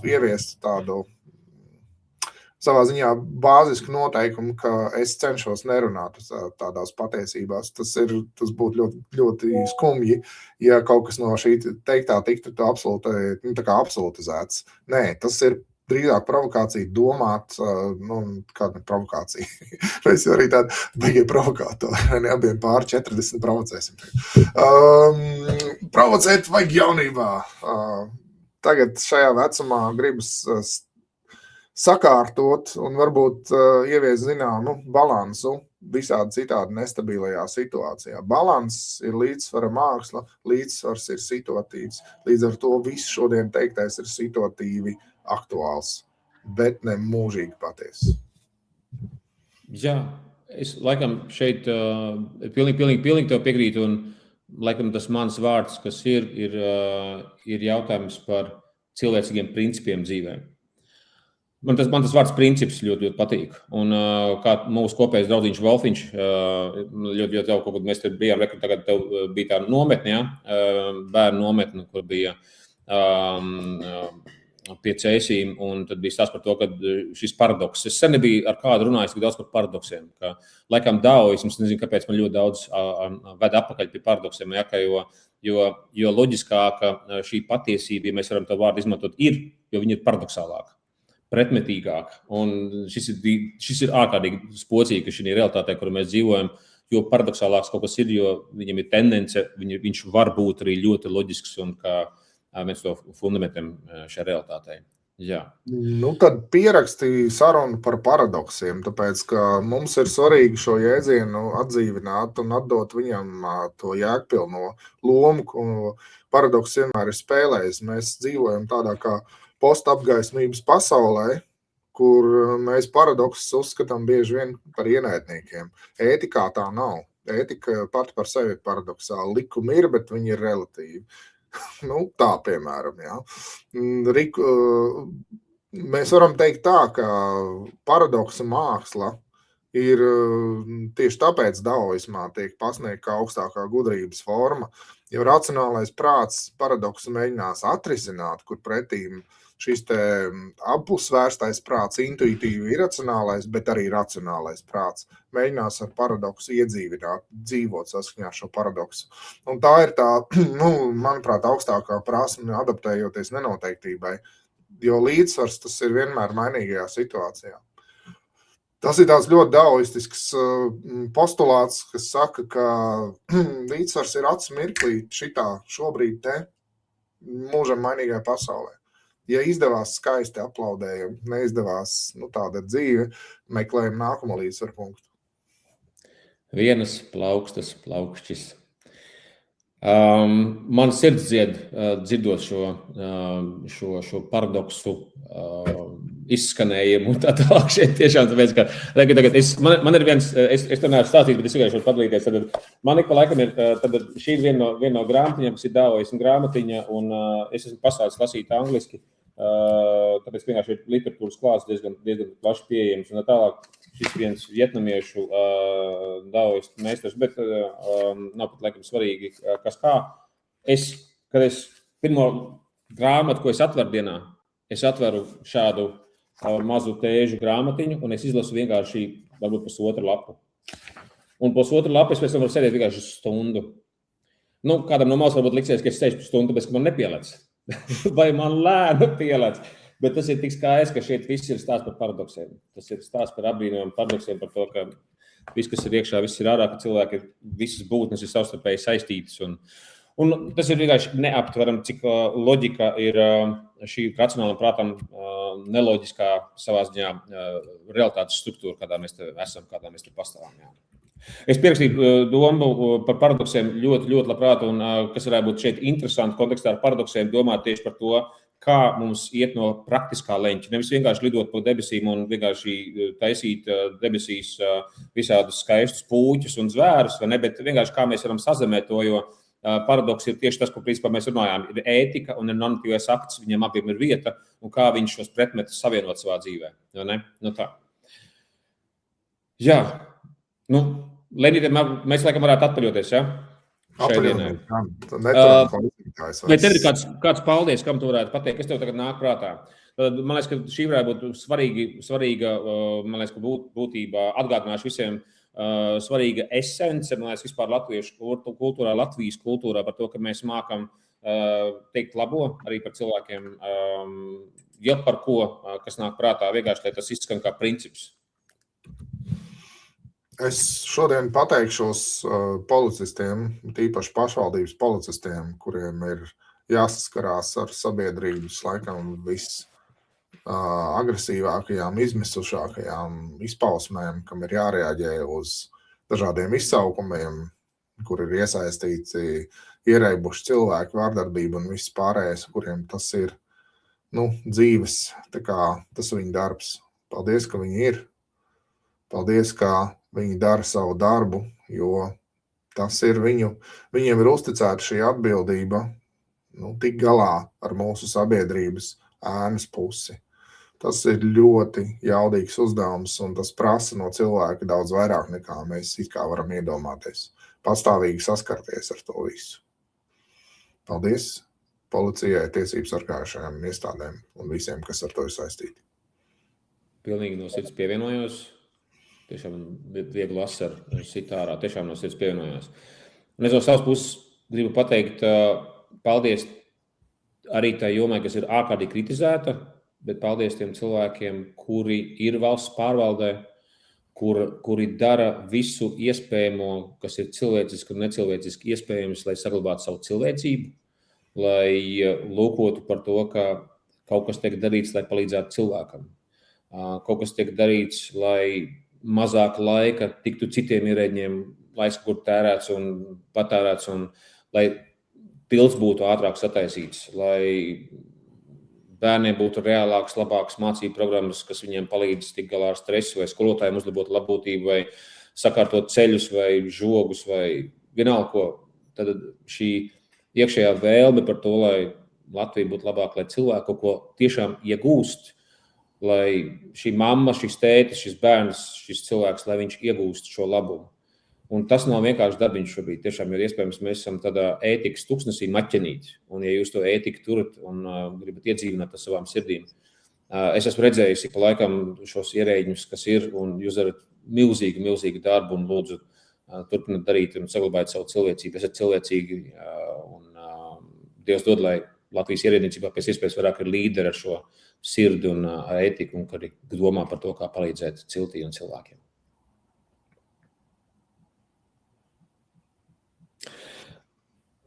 ieviest tādu savā ziņā bāzisku noteikumu, ka es cenšos nerunāt tādās patiesībās. Tas būtu ļoti, ļoti skumji, ja kaut kas no šī teiktā tiktu absolutizēts. Nē, tas ir drīzāk provokācija domāt, kāda provokācija. Mēs jau arī tādi beigie provokātori, ne abiem pār 40 provocēsim. Provocēt vajag jaunībā. Tagad šajā vecumā gribas sakārtot un varbūt ievies zināmu balansu visādi citādi nestabilajā situācijā. Balans ir līdzsvara māksla, līdzsvars ir situatīvs. Līdz ar to viss šodien teiktais ir situatīvi aktuāls, bet ne mūžīgi patiesi. Jā, es laikam šeit pilnīgi tev piekrītu, un laikam tas mans vārds, kas ir jautājums par cilvēcīgiem principiem dzīvē. Man tas vārds princips ļoti, ļoti patīk. Un kā mūsu kopējais draudziņš Wolfiņš, ļoti jau kaut kad mēs te bijām, tagad tev bija tā nometne, bērnu nometne, kur bija pie cēsīm, un tad bija stāsts par to, ka šis paradoks. Es sen nebiju ar kādu runājis tik daudz par paradoksiem, ka laikam daoisms, nezinu, kāpēc man ļoti daudz ved apakaļ pie paradoksiem, jo loģiskāka šī patiesība, ja mēs varam to vārdu izmantot, jo viņa ir paradoksālāka, pretmetīgāka. Un šis ir ārkārtīgi spocīgi, ka šī realitātē, kur mēs dzīvojam, jo paradoksālāks kaut kas ir, jo viņam ir tendence, viņš var būt arī ļoti loģisks un kā viens no fundamentiem šajā realitātei. Jā. Tad pierakstīju sarunu par paradoksiem, tāpēc, ka mums ir svarīgi šo jēdzienu atdzīvināt un atdot viņam to jēgpilno lomu, ko paradoks vienmēr ir spēlējis. Mēs dzīvojam tādā kā postapgaismības pasaulē, kur mēs paradoksus uzskatām bieži vien par ienaidniekiem. Ētikā tā nav. Ētika pati par sevi ir paradoksāla. Likumi ir, bet viņi ir relatīvi. Tā, piemēram, jā. Mēs varam teikt tā, ka paradoksa māksla ir tieši tāpēc daoismā tiek pasniegta kā augstākā gudrības forma, jo racionālais prāts paradoksu mēģinās atrisināt, kur pretīm šis te apusvērstais prāts, intuitīvi iracionālais, bet arī racionālais prāts mēģinās ar paradoksu iedzīvināt, dzīvot saskaņā šo paradoksu. Un tā ir tā, manuprāt, augstākā prasme adaptējoties nenoteiktībai, jo līdzsvars tas ir vienmēr mainīgajā situācijā. Tas ir tāds ļoti daoistisks postulāts, kas saka, ka līdzsvars ir acu mirklī šitā šobrīd te mūžam mainīgajā pasaulē. Ja izdevās skaisti aplaudējam, neizdevās, tāda dzīve, meklējam nākamo līdzsvaru punktu. Vienas plaukstas plaukšķis. Man sirds dzirdot šo paradoksu izskanējumu un tā tālāk šeit tiešām, tāpēc, ka tagad man ir viens, es to neesmu stāstīt, bet es tikai šeit padalīties, tad man ik pa laikam ir, tad šī ir viena no grāmatiņām, kas ir daoisma grāmatiņa, un es esmu pasācis lasīt angliski, tāpēc vienkārši literatūras klāsts diezgan plaši pieejams, un tālāk šis viens vietnamiešu daoistu meistars, bet nav pat laikam svarīgi, kas kā. Kad es pirmo grāmatu, ko es atveru dienā, es atveru šādu mazu tēžu grāmatiņu, un es izlasu vienkārši varbūt pusotru lapu. Un pusotru lapu es pēc tam varu sēdēt vienkārši stundu. Kādam no malas varbūt liksies, ka es sēžu stundu, bet man nepielēc. Vai man lēnu pielēc. Bet tas ir tik skaisti, ka šeit viss ir stāsts par paradoksiem. Tas ir stāsts par apbrīnojumiem paradoksiem, par to, ka viss, kas ir iekšā, viss ir ārā, ka cilvēki visas būtnes ir savstarpēji saistītas. Un tas ir vienkārši neaptveram, cik loģika ir šī racionālam prātam neloģiskā savā ziņā realitātes struktūra, kādā mēs te esam, kādā mēs te pastāvam. Jā. Es pierakstīju domu par paradoksiem ļoti, ļoti labprāt, un kas varētu būt šeit interesanti kontekstā ar paradoksiem, domāt tieši par to, kā mums iet no praktiskā leņķa. Nevis vienkārši lidot pa debesīm un vienkārši taisīt debesīs visādus skaistus pūķus un zvērus, vai ne, bet vienkārši kā mēs varam sazemēt to, jo paradoks ir tieši tas, ko principā mēs runājām. Ir ētika un ir normatīvais akts, viņiem abiem ir vieta, un kā viņš šos pretmetus savienot savā dzīvē. Vai ne? Nu tā. Jā. Nu, Lenīte, mēs laikam varētu atpaļoties, ja? Šai dienai. Vai tev ir kāds paldies, kam tu varētu pateikt, kas tev tagad nāk prātā? Man liekas, ka šī varētu būt svarīga man liekas, ka būtībā atgādināšu visiem svarīga esence, man liekas, vispār latviešu kultūrā, Latvijas kultūrā par to, ka mēs mākam teikt labo arī par cilvēkiem, ja par ko, kas nāk prātā, vienkārši, lai tas izskan kā princips. Es šodien pateikšos policistiem, tīpaši pašvaldības policistiem, kuriem ir jāsaskarās ar sabiedrības laikam agresīvākajām, izmisušākajām izpausmēm, kam ir jārēģē uz dažādiem izsaukumiem, kur ir iesaistīti ierēbuši cilvēki, vārdarbība un viss pārējais, kuriem tas ir dzīves, tā kā tas viņa darbs. Paldies, ka viņi ir. Paldies, ka viņi dara savu darbu, jo tas ir viņiem ir uzticēta šī atbildība tik galā ar mūsu sabiedrības ēnas pusi. Tas ir ļoti jaudīgs uzdevums, un tas prasa no cilvēka daudz vairāk nekā mēs it kā varam iedomāties. Pastāvīgi saskarties ar to visu. Paldies policijai, tiesību sargājušajām iestādēm un visiem, kas ar to ir saistīti. Pilnīgi no sirds pievienojos. Tiešām viegli asaru sitārā, tiešām no sirds pievienojās. Un es no savas puses gribu pateikt paldies arī tai jomai, kas ir ārkārtīgi kritizēta, bet paldies tiem cilvēkiem, kuri ir valsts pārvaldē, kuri dara visu iespējamo, kas ir cilvēciski un necilvēciski iespējams, lai saglabātu savu cilvēcību, lai lūkotu par to, ka kaut kas tiek darīts, lai palīdzētu cilvēkam. Kaut kas tiek darīts, lai mazāk laika tiktu citiem ierēģiem, laiks, kur tērēts un patērēts, un lai tilts būtu ātrāk sataisīts, lai bērniem būtu reālāks, labāks mācību programmas, kas viņiem palīdz tikt galā ar stresu, vai skolotājiem uzlabot labbūtību, vai sakārtot ceļus, vai žogus, vai vienalga ko. Tad šī iekšējā vēlme par to, lai Latvija būtu labāka, lai cilvēki kaut ko tiešām iegūst, lai šī mamma, šis tētis, šis bērns, šis cilvēks, lai viņš iegūst šo labumu. Un tas nav vienkārši darbiņš šobrīd. Tiešām ir iespējams, mēs esam tādā ētikas tuksnesī maķenīti. Un ja jūs to ētiku turat un gribat iedzīvināt ar savām sirdīm, es esmu redzējis pa laikam šos ierēģņus, kas ir, un jūs darat milzīgu darbu un lūdzu turpināt darīt un saglabāt savu cilvēcību. Esat cilvēcīgi un Dievs dod, lai Latvijas ierēdniecībā pēc iespējas vairāk ir līderi ar šo sirdi un ētiku, un arī domā par to, kā palīdzēt ciltī un cilvēkiem.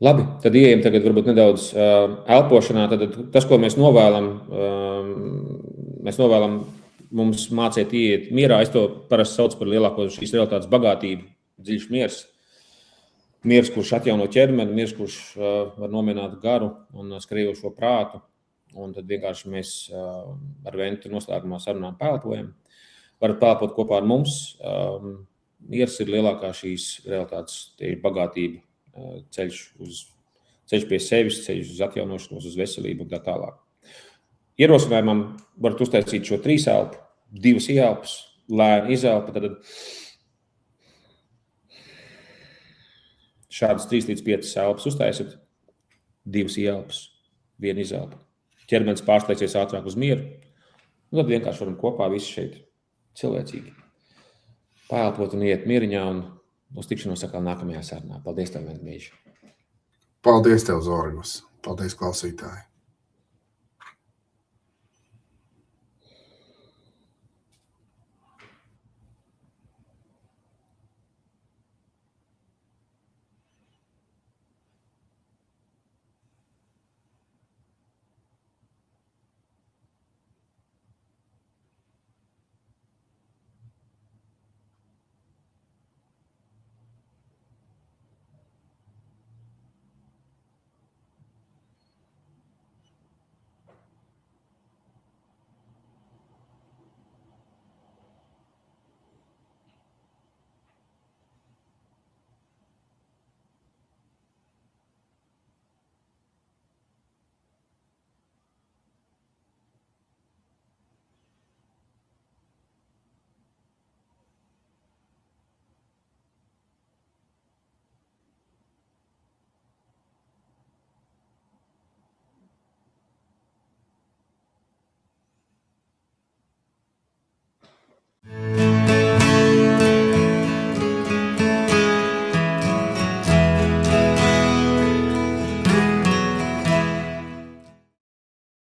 Labi, tad ieejam tagad varbūt nedaudz elpošanā. Tad tas, ko mēs novēlam mums māciet iet mierā. Es to parasti saucu par lielāko šīs realitātes bagātību, dziļš miers. Miers, kurš atjauno ķermeni, miers, kurš var nomierināt garu un skriejošo prātu. Un tad vienkārši mēs ar Ventu noslēgumā sarunām pēlpojam. Varat pēlpot kopā ar mums. Miers ir lielākā šīs realitātes, tie ir bagātība, ceļš pie sevis, ceļš uz atjaunošanos, uz veselību un tā tālāk. Ierosinājumam varat uztaisīt šo 3 elpu, 2 ieelpas, lēni izelpa, tad šādas 3 līdz 5 elpas uztaisat, 2 ieelpas, 1 izelpa. Ķermenis pārslēgsies ātrāk uz mieru, un tad vienkārši varam kopā visi šeit cilvēcīgi pēlpot un iet mieriņā, un uz tikšanos atkal nākamajā sarunā. Paldies tev, Venmīši. Paldies tev, Zorgus. Paldies, klausītāji.